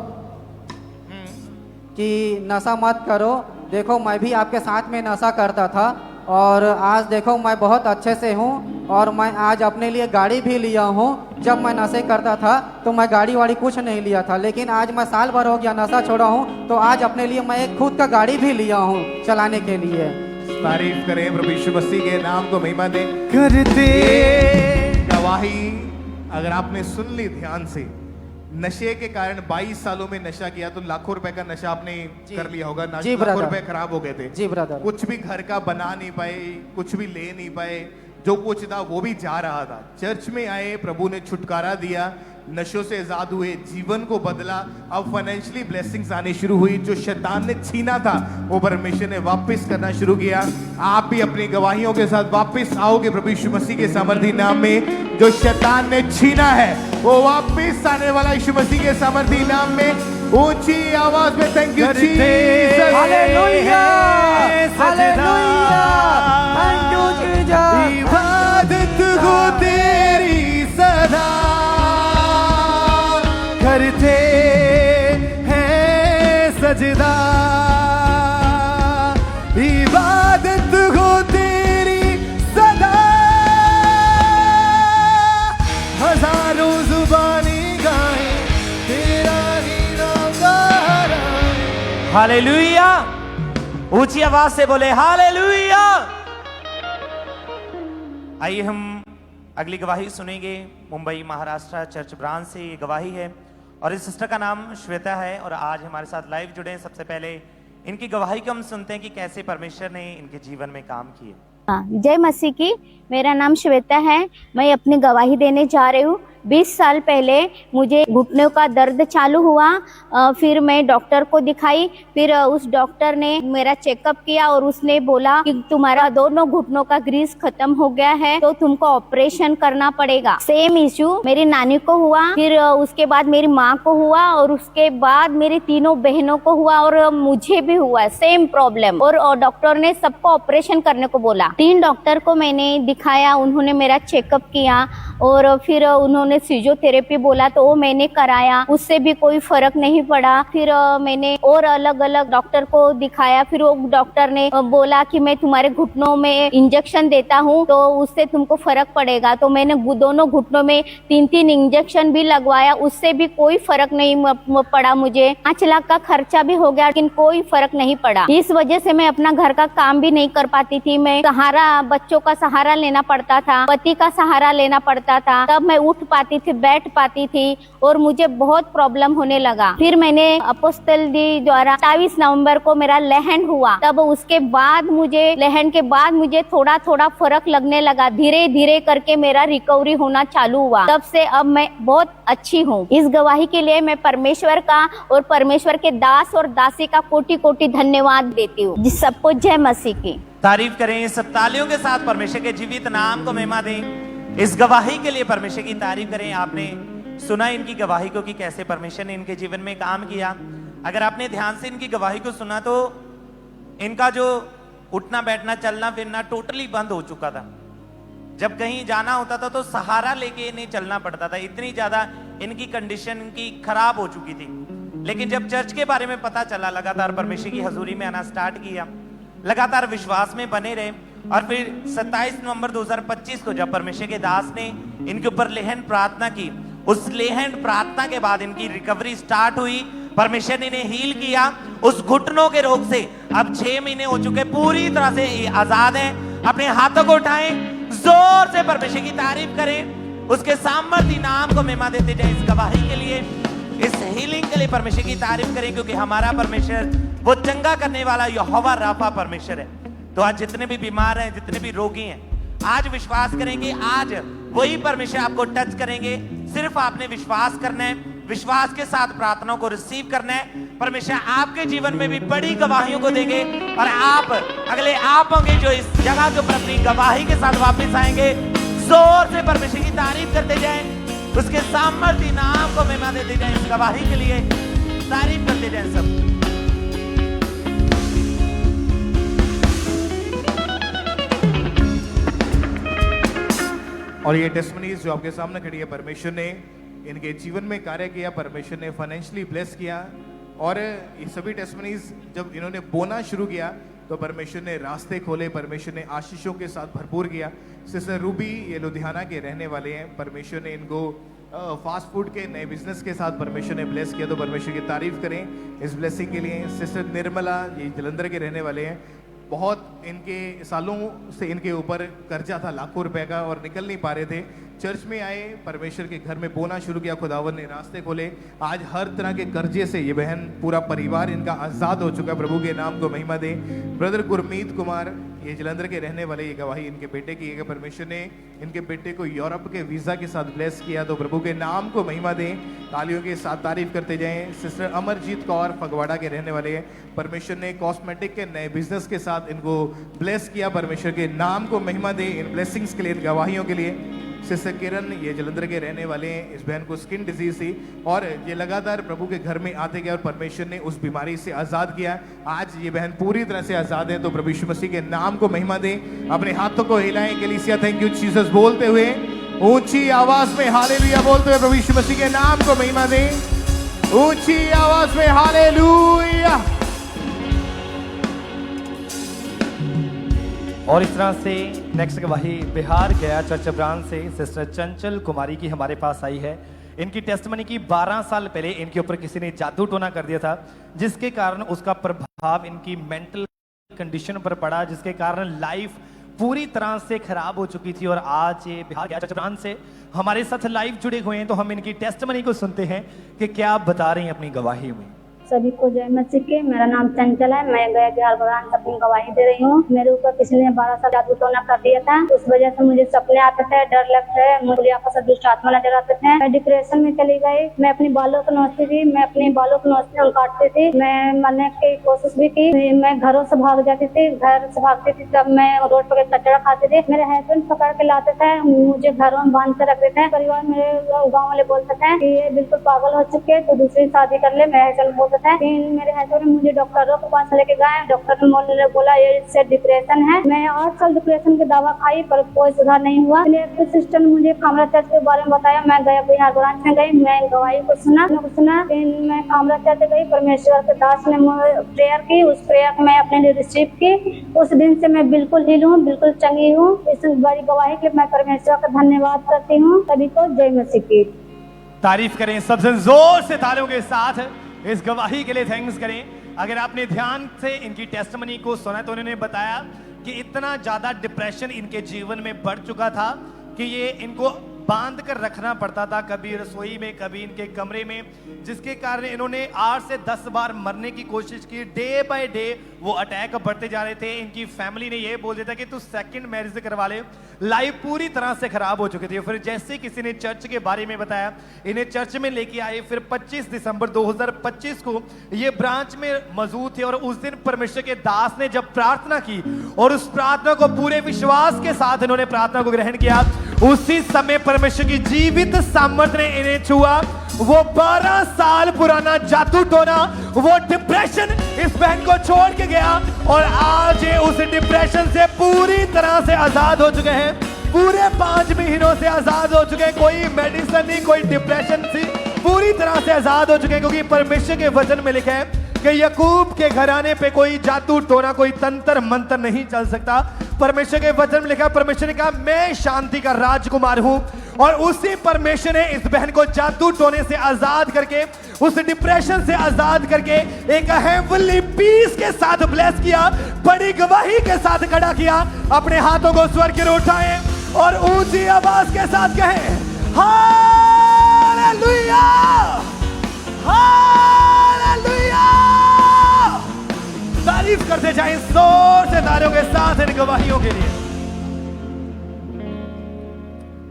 कि नशा मत करो। देखो, मैं भी आपके साथ में नशा करता था और आज देखो मैं बहुत अच्छे से हूँ, और मैं आज अपने लिए गाड़ी भी लिया हूँ। जब मैं नशे करता था तो मैं गाड़ी वाड़ी कुछ नहीं लिया था, लेकिन आज मैं साल भर हो गया नशा छोड़ा हूँ, तो आज अपने लिए मैं एक खुद का गाड़ी भी लिया हूँ चलाने के लिए। तारीफ करें प्रभु यीशु मसीह के नाम को महिमा दें। करते गवाही अगर आपने सुन ली ध्यान से, नशे के कारण 22 सालों में नशा किया तो लाखों रुपए का नशा आपने कर लिया होगा। जी लाखों ब्रदर। रुपए खराब हो गए थे। जी ब्रदर। कुछ भी घर का बना नहीं पाए, कुछ भी ले नहीं पाए, जो कुछ था वो भी जा रहा था। चर्च में आए, प्रभु ने छुटकारा दिया, नशों से आजाद हुए, जीवन को बदला। अब फाइनेंशियली ब्लेसिंग्स आनी शुरू हुई। जो शैतान ने छीना था वो परमेश्वर ने वापस करना शुरू किया। आप भी अपनी गवाहियों के साथ वापस आओगे प्रभु यीशु मसीह के सामर्थी नाम में। जो शैतान ने छीना है वो वापस आने वाला यीशु मसीह के सामर्थी नाम में। ऊंची आवाज में थैंक यू करते Jesus. Hallelujah hallelujah thank you Jesus इबादत हो तेरी सदा करते हैं सजदा इबादत हो तेरी सदा हजारों जुबानी गाए तेरा ही नाम गाना हालेलुया ऊंची आवाज से बोले हालेलुया। आइए हम अगली गवाही सुनेंगे। मुंबई महाराष्ट्र चर्च ब्रांच से ये गवाही है और इस सिस्टर का नाम श्वेता है और आज हमारे साथ लाइव जुड़े हैं। सबसे पहले इनकी गवाही को हम सुनते हैं कि कैसे परमेश्वर ने इनके जीवन में काम किए। जय मसीह की। मेरा नाम श्वेता है। मैं अपनी गवाही देने जा रही हूँ। 20 साल पहले मुझे घुटनों का दर्द चालू हुआ। फिर मैं डॉक्टर को दिखाई। फिर उस डॉक्टर ने मेरा चेकअप किया और उसने बोला कि तुम्हारा दोनों घुटनों का ग्रीस खत्म हो गया है तो तुमको ऑपरेशन करना पड़ेगा। सेम इश्यू मेरी नानी को हुआ, फिर उसके बाद मेरी माँ को हुआ और उसके बाद मेरी तीनों बहनों को हुआ और मुझे भी हुआ सेम प्रॉब्लम। और डॉक्टर ने सबको ऑपरेशन करने को बोला। 3 डॉक्टर को मैंने दिखाया, उन्होंने मेरा चेकअप किया और फिर उन्होंने फिजियोथेरेपी बोला तो वो मैंने कराया, उससे भी कोई फर्क नहीं पड़ा। फिर मैंने और अलग अलग डॉक्टर को दिखाया। फिर वो डॉक्टर ने बोला कि मैं तुम्हारे घुटनों में इंजेक्शन देता हूँ तो उससे तुमको फर्क पड़ेगा। तो मैंने दोनों घुटनों में 3-3 इंजेक्शन भी लगवाया, उससे भी कोई फर्क नहीं पड़ा। मुझे 5 लाख का खर्चा भी हो गया लेकिन कोई फर्क नहीं पड़ा। इस वजह से मैं अपना घर का काम भी नहीं कर पाती थी। मैं सहारा, बच्चों का सहारा लेना पड़ता था, पति का सहारा लेना पड़ता था, तब मैं उठ पाती थी, बैठ पाती थी और मुझे बहुत प्रॉब्लम होने लगा। फिर मैंने अपोस्तल दी द्वारा 28 नवंबर को मेरा लहन हुआ। तब उसके बाद मुझे लहन के बाद मुझे थोड़ा थोड़ा फर्क लगने लगा। धीरे धीरे करके मेरा रिकवरी होना चालू हुआ। तब से अब मैं बहुत अच्छी हूँ। इस गवाही के लिए मैं परमेश्वर का और परमेश्वर के दास और दासी का कोटि कोटि धन्यवाद देती हूँ। जिस सबको जय मसीह की। तारीफ करें सब तालियों के साथ, परमेश्वर के जीवित नाम को महिमा दें। इस गवाही के लिए परमेश्वर की तारीफ करें। आपने सुना इनकी गवाही को कि कैसे परमेश्वर ने इनके जीवन में काम किया। अगर आपने ध्यान से इनकी गवाही को सुना तो इनका जो उठना बैठना चलना फिरना टोटली बंद हो चुका था। जब कहीं जाना होता था तो सहारा लेके इन्हें चलना पड़ता था, इतनी ज्यादा इनकी कंडीशन इनकी खराब हो चुकी थी। लेकिन जब चर्च के बारे में पता चला, लगातार परमेश्वर की हजूरी में आना स्टार्ट किया, लगातार विश्वास में बने रहे और फिर 27 नवंबर 2025 को जब परमेश्वर के दास ने इनके ऊपर लेहन प्रार्थना की, उस लेहन प्रार्थना के बाद इनकी रिकवरी स्टार्ट हुई। परमेश्वर ने इन्हें हील किया उस घुटनों के रोग से। अब 6 महीने हो चुके, पूरी तरह से आजाद हैं। अपने हाथों को उठाएं, जोर से परमेश्वर की तारीफ करें, उसके सामर्थ्य नाम को महिमा देते जाए। इस गवाही के लिए, इस हीलिंग के लिए परमेश्वर की तारीफ करें, क्योंकि हमारा परमेश्वर वो चंगा करने वाला यहोवा राफा परमेश्वर है। तो आज जितने भी बीमार हैं, जितने भी रोगी हैं, आज विश्वास करेंगे, आज वही परमेश्वर आपको टच करेंगे। सिर्फ आपने विश्वास करना है, विश्वास के साथ प्रार्थनाओं को रिसीव करना है। परमेश्वर आपके जीवन में भी बड़ी गवाहियों को देंगे और आप अगले आप होंगे जो इस जगह के ऊपर अपनी गवाही के साथ वापस आएंगे। जोर से परमेश्वर की तारीफ करते जाएं, उसके सामर्थ्य नाम को महिमा देते जाएं। इस गवाही के लिए तारीफ करते जाएं सब। और ये टेस्टमनीज जो आपके सामने खड़ी है, परमेश्वर ने इनके जीवन में कार्य किया, परमेश्वर ने फाइनेंशियली ब्लेस किया। और ये सभी टेस्टमनीज जब इन्होंने बोना शुरू किया तो परमेश्वर ने रास्ते खोले, परमेश्वर ने आशीषों के साथ भरपूर किया। सिस्टर रूबी ये लुधियाना के रहने वाले हैं। परमेश्वर ने इनको फास्ट फूड के नए बिजनेस के साथ परमेश्वर ने ब्लेस किया, तो परमेश्वर की तारीफ करें इस ब्लेसिंग के लिए। सिस्टर निर्मला ये जलंधर के रहने वाले हैं। बहुत इनके सालों से इनके ऊपर कर्जा था लाखों रुपए का और निकल नहीं पा रहे थे। चर्च में आए, परमेश्वर के घर में बोना शुरू किया, खुदावन ने रास्ते खोले। आज हर तरह के कर्जे से ये बहन, पूरा परिवार इनका आज़ाद हो चुका है। प्रभु के नाम को महिमा दे। ब्रदर गुरमीत कुमार ये जलंधर के रहने वाले, ये गवाही इनके बेटे की है कि परमेश्वर ने इनके बेटे को यूरोप के वीज़ा के साथ ब्लेस किया, तो प्रभु के नाम को महिमा दें। तालियों के साथ तारीफ करते जाएं। सिस्टर अमरजीत कौर फगवाड़ा के रहने वाले हैं। परमेश्वर ने कॉस्मेटिक के नए बिजनेस के साथ इनको ब्लेस किया, परमेश्वर के नाम को महिमा दें इन ब्लेसिंग्स के लिए, इन गवाहियों के लिए। सिस्टर किरण, ये जलंधर के रहने वाले हैं। इस बहन को स्किन डिजीज थी और ये लगातार प्रभु के घर में आते गए और परमेश्वर ने उस बीमारी से आजाद किया। आज ये बहन पूरी तरह से आजाद है। तो प्रभु यीशु मसीह के नाम को महिमा दें, अपने हाथों को हिलाएं, कलीसिया थैंक यू जीसस बोलते हुए, ऊंची आवाज में हालेलुया बोलते हुए प्रभु यीशु मसीह के नाम को महिमा दें, ऊंची आवाज में हालेलुया। और इस तरह से नेक्स्ट गवाही बिहार गया चर्च ब्रांच से सिस्टर चंचल कुमारी की हमारे पास आई है। इनकी टेस्टमनी की 12 साल पहले इनके ऊपर किसी ने जादू टोना कर दिया था, जिसके कारण उसका प्रभाव इनकी मेंटल कंडीशन पर पड़ा, जिसके कारण लाइफ पूरी तरह से खराब हो चुकी थी। और आज ये बिहार गया चर्च ब्रांच से हमारे साथ लाइव जुड़े हुए हैं। तो हम इनकी टेस्टमनी को सुनते हैं कि क्या आप बता रही हैं अपनी गवाही में। सभी को जय मसीह की। मेरा नाम चंचल है। मैं गया बिहार ब्रांच से अपनी गवाही दे रही हूँ। मेरे ऊपर किसी ने 12 साल जादू टोना कर दिया था। उस वजह से मुझे सपने आते थे, डर लगता है, मुझे आपस में दुष्ट आत्मा नजर आते थे। मैं डिप्रेशन में चली गई। मैं अपने बालों को नोचती थी, मैं अपने बालों को नोचती हूँ, काटती थी। मैं मरने की कोशिश भी की। मैं घरों से भाग जाती थी, घर से भागती थी, तब मैं रोड पर कचरा खाती थी। मेरे हस्बैंड पकड़ के लाते थे, मुझे घरों में बांध कर रखते थे। परिवार मेरे गाँव वाले बोलते थे कि ये बिल्कुल पागल हो चुके, तो दूसरी शादी कर ले। मेरे हस्बैंड बोलते थे। मेरे हस्बैंड मुझे डॉक्टरों के पास लेके गए। डॉक्टर ने बोला ये इससे डिप्रेशन है। मैं 8 साल डिप्रेशन की दवा खाई पर कोई सुधार नहीं हुआ। सिस्टर ने मुझे कामरा चर्च के बारे में बताया। मैं गया बिहार ब्रांच में गई, मैं गवाही को सुना। मैं कामरा चर्च गई, परमेश्वर के दास ने प्रेयर की। उस प्रेयर को मैं अपने लिए रिसीव की। उस दिन से मैं बिल्कुल हिल हूँ, बिल्कुल चंगी हूँ। इस बड़ी गवाही के मैं परमेश्वर का धन्यवाद करती हूँ। सभी को जय मसीह की। तारीफ करें सबसे जोर से तालियों के साथ इस गवाही के लिए थैंक्स करें। अगर आपने ध्यान से इनकी टेस्टमनी को सुना तो उन्होंने बताया कि इतना ज्यादा डिप्रेशन इनके जीवन में बढ़ चुका था कि ये इनको बांध कर रखना पड़ता था, कभी रसोई में, कभी इनके कमरे में, जिसके कारण इन्होंने 8 से 10 बार मरने की कोशिश की। डे बाय डे वो अटैक बढ़ते जा रहे थे। इनकी फैमिली ने ये बोल दिया था कि तू सेकंड मैरिज करवा ले। लाइफ पूरी तरह से खराब हो चुकी थी। फिर जैसे किसी ने चर्च के बारे में बताया, इन्हें चर्च में लेके आए। फिर 25 दिसंबर 2025 को ये ब्रांच में मौजूद थे और उस दिन परमेश्वर के दास ने जब प्रार्थना की और उस प्रार्थना को पूरे विश्वास के साथ इन्होंने प्रार्थना को ग्रहण किया, उसी समय परमेश्वर की जीवित सामर्थ ने इन्हें छुआ। वो 12 साल पुराना जादू टोना, वो डिप्रेशन इस बहन को छोड़ के गया और आज ये उस डिप्रेशन से पूरी तरह से आजाद हो चुके हैं। पूरे 5 महीनों से आजाद हो चुके हैं। कोई मेडिसिन नहीं, कोई डिप्रेशन से पूरी तरह से आजाद हो चुके हैं, क्योंकि परमेश्वर के वचन में लिखा है कि याकूब के घराने पे कोई जादू टोना, कोई तंत्र मंत्र नहीं चल सकता। परमेश्वर के वचन में लिखा, परमेश्वर ने कहा मैं शांति का राजकुमार हूं। और उसी परमेश्वर ने इस बहन को जादू टोने से आजाद करके, उस डिप्रेशन से आजाद करके एक हेवनली पीस के साथ ब्लेस किया, बड़ी गवाही के साथ खड़ा किया। अपने हाथों को स्वर्ग की ओर उठाएं और ऊंची आवाज के साथ कहें हालेलुया, हालेलुया। तारीफ करते जाएं जोर से तालियों के साथ इन गवाहियों के लिए।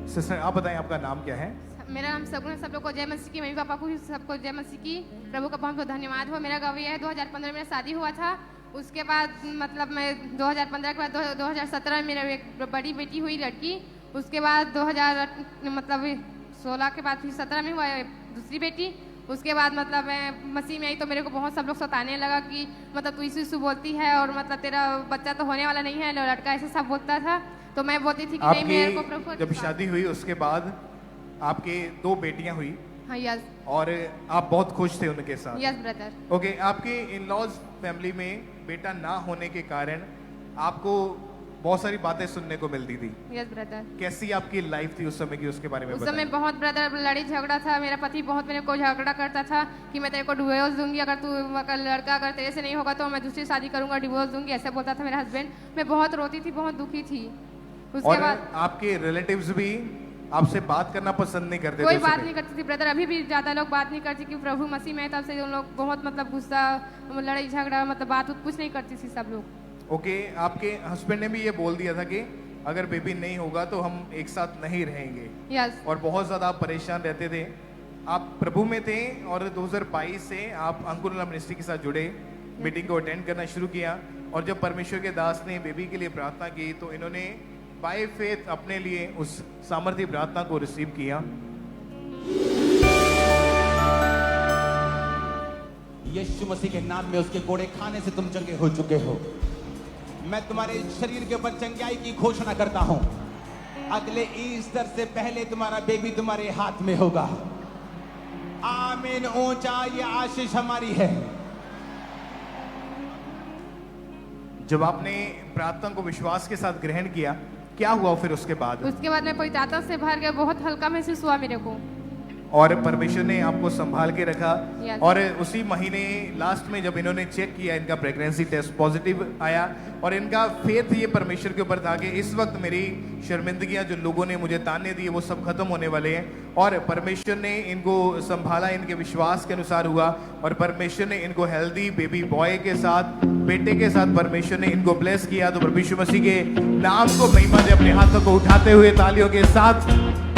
सिस्टर आप बताएं आपका नाम क्या है? मेरा नाम सगुन है। सब लोग को जय मसीह की। मम्मी पापा को भी सबको जय मसीह की। प्रभु का बहुत बहुत धन्यवाद हो। मेरा गवाही है 2015 में शादी हुआ था। उसके बाद मतलब मैं 2015 के बाद 2017 में मेरा एक बड़ी बेटी हुई लड़की। उसके बाद 2016 के बाद फिर 17 में हुआ दूसरी बेटी। उसके बाद मतलब मैं मसीह में आई तो मेरे को बहुत सब लोग सताने लगा कि मतलब तू यीशु बोलती है और मतलब तेरा बच्चा तो होने वाला नहीं है, लड़का ऐसे सब बोलता था। तो मैं बोलती थी कि नहीं मेरे को प्रभु। जब शादी हुई उसके बाद आपके 2 बेटियां हुई। हाँ यस। और आप बहुत खुश थे उनके साथ? Yes brother. ओके, आपके इन-लॉज फैमिली में बेटा ना होने के कारण आपको बहुत सारी बातें सुनने को मिलती थी। Yes brother. कैसी आपकी लाइफ थी उस समय की, उसके बारे में उस समय बहुत ब्रदर लड़ी झगड़ा था। मेरा पति बहुत मेरे को झगड़ा करता था कि मैं तेरे को डिवोर्स दूंगी, अगर तू लड़का अगर तेरे से नहीं होगा तो मैं दूसरी शादी करूंगा, डिवोर्स दूंगी, ऐसे बोलता था मेरा हस्बैंड। मैं बहुत रोती थी, बहुत दुखी थी। उसके बाद आपके रिलेटिव्स भी आपसे बात करना पसंद नहीं करते? कोई बात नहीं करती थी ब्रदर। अभी भी ज्यादा लोग बात नहीं करती कि प्रभु मसीह में, तब से उन लोग बहुत मतलब गुस्सा, लड़ाई झगड़ा, मतलब बात कुछ नहीं करती थी सब लोग। ओके, आपके हस्बैंड ने भी ये बोल दिया था कि अगर बेबी नहीं होगा तो हम एक साथ नहीं रहेंगे। यस। और बहुत ज्यादा आप परेशान रहते थे। आप प्रभु में थे और 2022 से आप अंकुर मिनिस्ट्री के साथ जुड़े, मीटिंग को अटेंड करना शुरू किया। और जब परमेश्वर के दास ने बेबी के लिए प्रार्थना की तो इन्होंने बाय फेथ अपने लिए उस सामर्थ्य प्रार्थना को रिसीव किया। यीशु मसीह के नाम में उसके कोड़े खाने से तुम चंगे हो चुके हो। मैं तुम्हारे शरीर के ऊपर चंगाई की घोषणा करता हूं। अगले ईस्टर से पहले तुम्हारा बेबी तुम्हारे हाथ में होगा। आमीन। ऊंचा ये आशीष हमारी है। जब आपने प्रार्थना को विश्वास के साथ ग्रहण किया, क्या हुआ फिर उसके बाद? उसके बाद मैं पवित्र आत्मा से भर गया, बहुत हल्का महसूस हुआ मेरे को। और परमेश्वर ने आपको संभाल के रखा। Yes. और उसी महीने लास्ट में जब इन्होंने चेक किया, इनका प्रेगनेंसी टेस्ट पॉजिटिव आया और इनका फेथ ये परमेश्वर के ऊपर था कि इस वक्त मेरी शर्मिंदगियां जो लोगों ने मुझे ताने दिए वो सब खत्म होने वाले हैं। और परमेश्वर ने इनको संभाला, इनके विश्वास के अनुसार हुआ और परमेश्वर ने इनको हेल्दी बेबी बॉय के साथ, बेटे के साथ परमेश्वर ने इनको ब्लेस किया। तो प्रभु यीशु मसीह के नाम को महिमा दे। अपने हाथों को उठाते हुए तालियों के साथ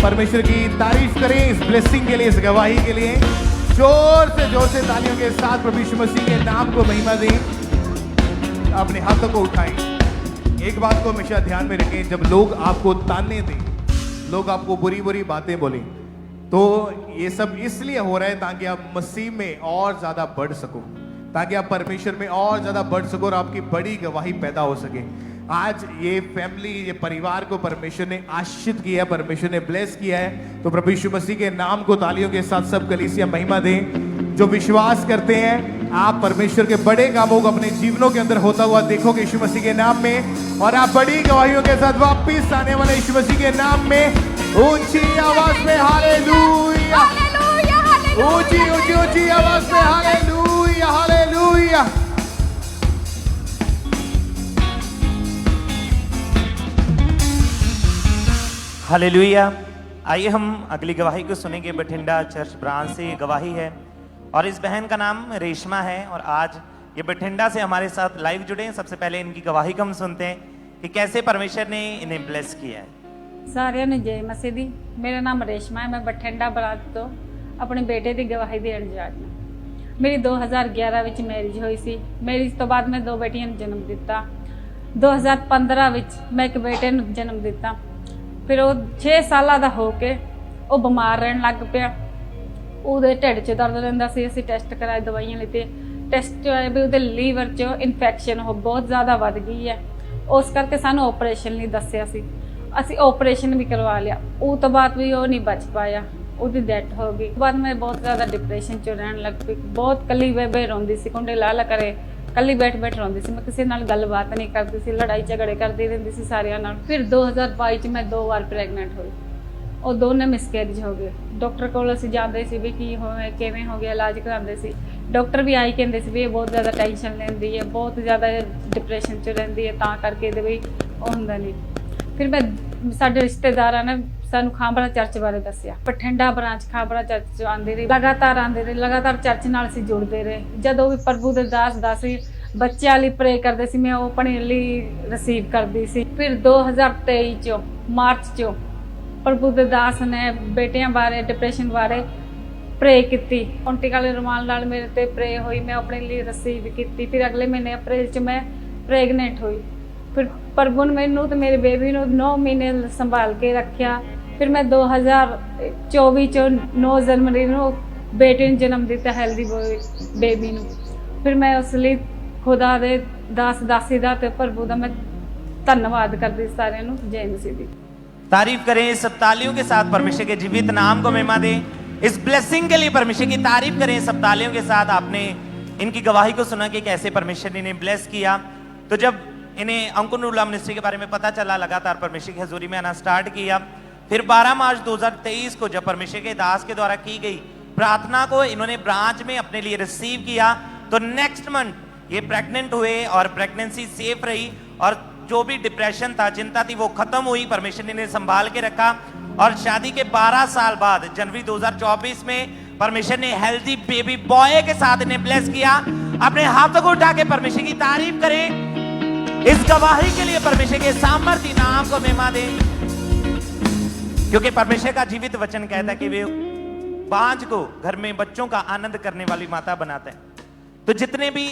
परमेश्वर की तारीफ करें इस ब्लेसिंग के लिए, इस गवाही के लिए। जोर से तालियों के साथ प्रभु यीशु मसीह के नाम को महिमा दें। अपने हाथों को उठाएं। एक बात को हमेशा ध्यान में रखें, जब लोग आपको ताने दें, लोग आपको बुरी बुरी बातें बोलें, तो ये सब इसलिए हो रहा है ताकि आप मसीह में और ज्यादा बढ़ सको, ताकि आप परमेश्वर में और ज्यादा बढ़ सको और आपकी बड़ी गवाही पैदा हो सके। आज ये फैमिली, ये परिवार को परमेश्वर ने आशीषित किया है, परमेश्वर ने ब्लेस किया है। तो प्रभु यीशु मसीह के नाम को तालियों के साथ सब कलीसिया महिमा दें। जो विश्वास करते हैं, आप परमेश्वर के बड़े कामों को अपने जीवनों के अंदर होता हुआ देखोगे यीशु मसीह के नाम में, और आप बड़ी गवाहियों के साथ वापिस आने वाले यीशु मसीह के नाम में ऊंची आवाज में हालेलुया, ऊंची ऊंची ऊंची आवाज में हालेलुया, हालेलुया। हालेलुया। आइए हम अगली गवाही को सुनेंगे। बठिंडा चर्च ब्रांच से ये गवाही है और इस बहन का नाम रेशमा है और आज ये बठिंडा से हमारे साथ लाइव जुड़े हैं। सबसे पहले इनकी गवाही को हम सुनते हैं कि कैसे परमेश्वर ने इन्हें ब्लेस किया है। सारिਆਂ ਨੂੰ जय मसीह दी। मेरा नाम रेशमा है। मैं बठिंडा ब्रांच तो अपने बेटे की गवाही देण जा रही हूं। मेरी 2011 ਵਿੱਚ मैरिज हुई सी। मैरिज तो बाद मैं 2 बेटियां ਨੂੰ जन्म दिता। 2015 ਵਿੱਚ मैं एक बेटे ਨੂੰ जन्म दिता। फिर वो 6 साल का हो के वो बीमार रहन लग पिया। ਉਹਦੇ ਢਿੱਡ 'ਚ दर्द ਰਹਿੰਦਾ ਸੀ। ਅਸੀਂ ਟੈਸਟ ਕਰਾਏ, ਦਵਾਈਆਂ ਲਿੱਤੇ। ਟੈਸਟ 'ਚ ਆਇਆ ਵੀ ਉਹਦੇ ਲੀਵਰ 'ਚ ਇਨਫੈਕਸ਼ਨ ਉਹ ਬਹੁਤ ਜ਼ਿਆਦਾ ਵੱਧ ਗਈ ਹੈ। ਉਸ ਕਰਕੇ ਸਾਨੂੰ ਆਪਰੇਸ਼ਨ ਲਈ ਦੱਸਿਆ ਸੀ। ਅਸੀਂ ਆਪਰੇਸ਼ਨ ਵੀ ਕਰਵਾ ਲਿਆ। ਉਹ ਤੋਂ ਬਾਅਦ ਵੀ ਉਹ ਨਹੀਂ ਬਚ ਪਾਇਆ, ਉਹਦੀ ਡੈਥ ਹੋ ਗਈ। ਬਾਅਦ ਮੈਂ ਬਹੁਤ ਜ਼ਿਆਦਾ ਡਿਪਰੈਸ਼ਨ 'ਚ ਰਹਿਣ ਲੱਗ ਪਈ। ਬਹੁਤ ਕੱਲੀ ਬੇ ਰੋਂਦੀ ਸੀ, ਕੁੰਡੇ ਲਾ ਲਾ ਕਰੇ ਕੱਲੀ ਬੈਠ ਰੋਂਦੀ ਸੀ। ਮੈਂ ਕਿਸੇ ਨਾਲ ਗੱਲਬਾਤ ਨਹੀਂ ਕਰਦੀ ਸੀ, ਲੜਾਈ ਝਗੜੇ ਕਰਦੀ ਰਹਿੰਦੀ ਸੀ ਸਾਰਿਆਂ ਨਾਲ। ਫਿਰ 2022 'ਚ ਮੈਂ 2 ਵਾਰ ਪ੍ਰੈਗਨੈਂਟ ਹੋਈ। ਉਹ ਦੋਨੇ ਮਿਸਕੈਰੇਜ ਹੋ ਗਏ। ਡਾਕਟਰ ਕੋਲ ਅਸੀਂ ਜਾਂਦੇ ਸੀ ਵੀ ਕੀ ਹੋਵੇ, ਕਿਵੇਂ ਹੋ ਗਿਆ, ਇਲਾਜ ਕਰਾਉਂਦੇ ਸੀ। ਡਾਕਟਰ ਵੀ ਆਈ ਕਹਿੰਦੇ ਸੀ ਵੀ ਇਹ ਬਹੁਤ ਜ਼ਿਆਦਾ ਟੈਨਸ਼ਨ ਲੈਂਦੀ ਹੈ, ਬਹੁਤ ਜ਼ਿਆਦਾ ਡਿਪਰੈਸ਼ਨ 'ਚ ਰਹਿੰਦੀ ਹੈ, ਤਾਂ ਕਰਕੇ ਦੇ ਵੀ ਉਹ ਹੁੰਦਾ ਨਹੀਂ। ਫਿਰ ਮੈਂ ਸਾਡੇ ਰਿਸ਼ਤੇਦਾਰਾਂ ਨੇ ਸਾਨੂੰ ਖਾਂਬੜਾ ਚਰਚ ਬਾਰੇ ਦੱਸਿਆ। ਬਠਿੰਡਾ ਬ੍ਰਾਂਚ ਖਾਂਬੜਾ ਚਰਚ 'ਚ ਆਉਂਦੇ ਰਹੇ, ਲਗਾਤਾਰ ਆਉਂਦੇ ਰਹੇ, ਲਗਾਤਾਰ ਚਰਚ ਨਾਲ ਅਸੀਂ ਜੁੜਦੇ ਰਹੇ। ਜਦੋਂ ਵੀ ਪ੍ਰਭੂ ਦੇ ਦਾਸ ਸੀ ਬੱਚਿਆਂ ਲਈ ਪ੍ਰੇ ਕਰਦੇ ਸੀ, ਮੈਂ ਉਹ ਆਪਣੇ ਲਈ ਰਿਸੀਵ ਕਰਦੀ ਸੀ। ਫਿਰ 2023 'ਚ ਮਾਰਚ 'ਚ प्रभु दे दास ने बेटियां बारे, डिप्रेशन बारे प्रे की। पोंटिकल रुमाल नाल मेरे ते प्रे हुई, मैं अपने लिए रिसीव की। फिर अगले महीने अप्रैल च मैं प्रेगनेंट हुई। फिर प्रभु ने मैनू ते मेरे बेबी नू 9 महीने संभाल के रखा। फिर मैं 2024 च 9 जनवरी नू बेटे नू जन्म दिता, हेल्दी बेबी नू। फिर मैं उस लिए खुदा दे दास दासी दा ते प्रभु दा मैं धन्नवाद करदी सारिਆਂ ਨੂੰ। जय मसीह दी। तारीफ करें सब तालियों के साथ परमेश्वर के जीवित नाम को महिमा दें। इस ब्लेसिंग के लिए परमेश्वर की तारीफ करें सब तालियों के साथ। आपने इनकी गवाही को सुना कि कैसे परमेश्वर ने इन्हें ब्लेस किया। तो जब इन्हें अंकुर मिनिस्ट्री के बारे में पता चला, लगातार परमेश्वर की हजूरी में आना स्टार्ट किया। फिर 12 मार्च 2023 को जब परमेश्वर के दास के द्वारा की गई प्रार्थना को इन्होंने ब्रांच में अपने लिए रिसीव किया, तो नेक्स्ट मंथ ये प्रेग्नेंट हुए और प्रेगनेंसी सेफ रही और जो भी डिप्रेशन था, चिंता थी, वो खत्म हुई। परमेश्वर ने इन्हें संभाल के रखा और शादी के 12 साल बाद जनवरी 2024 में परमेश्वर ने हेल्दी बेबी बॉय के साथ इन्हें ब्लेस किया। अपने हाथों को उठा के परमेश्वर की तारीफ करें। इस गवाही के लिए परमेश्वर के सामर्थ्य नाम को महिमा दें, क्योंकि परमेश्वर का जीवित वचन कहता है कि वे बांझ को घर में बच्चों का आनंद करने वाली माता बनाते हैं। तो जितने भी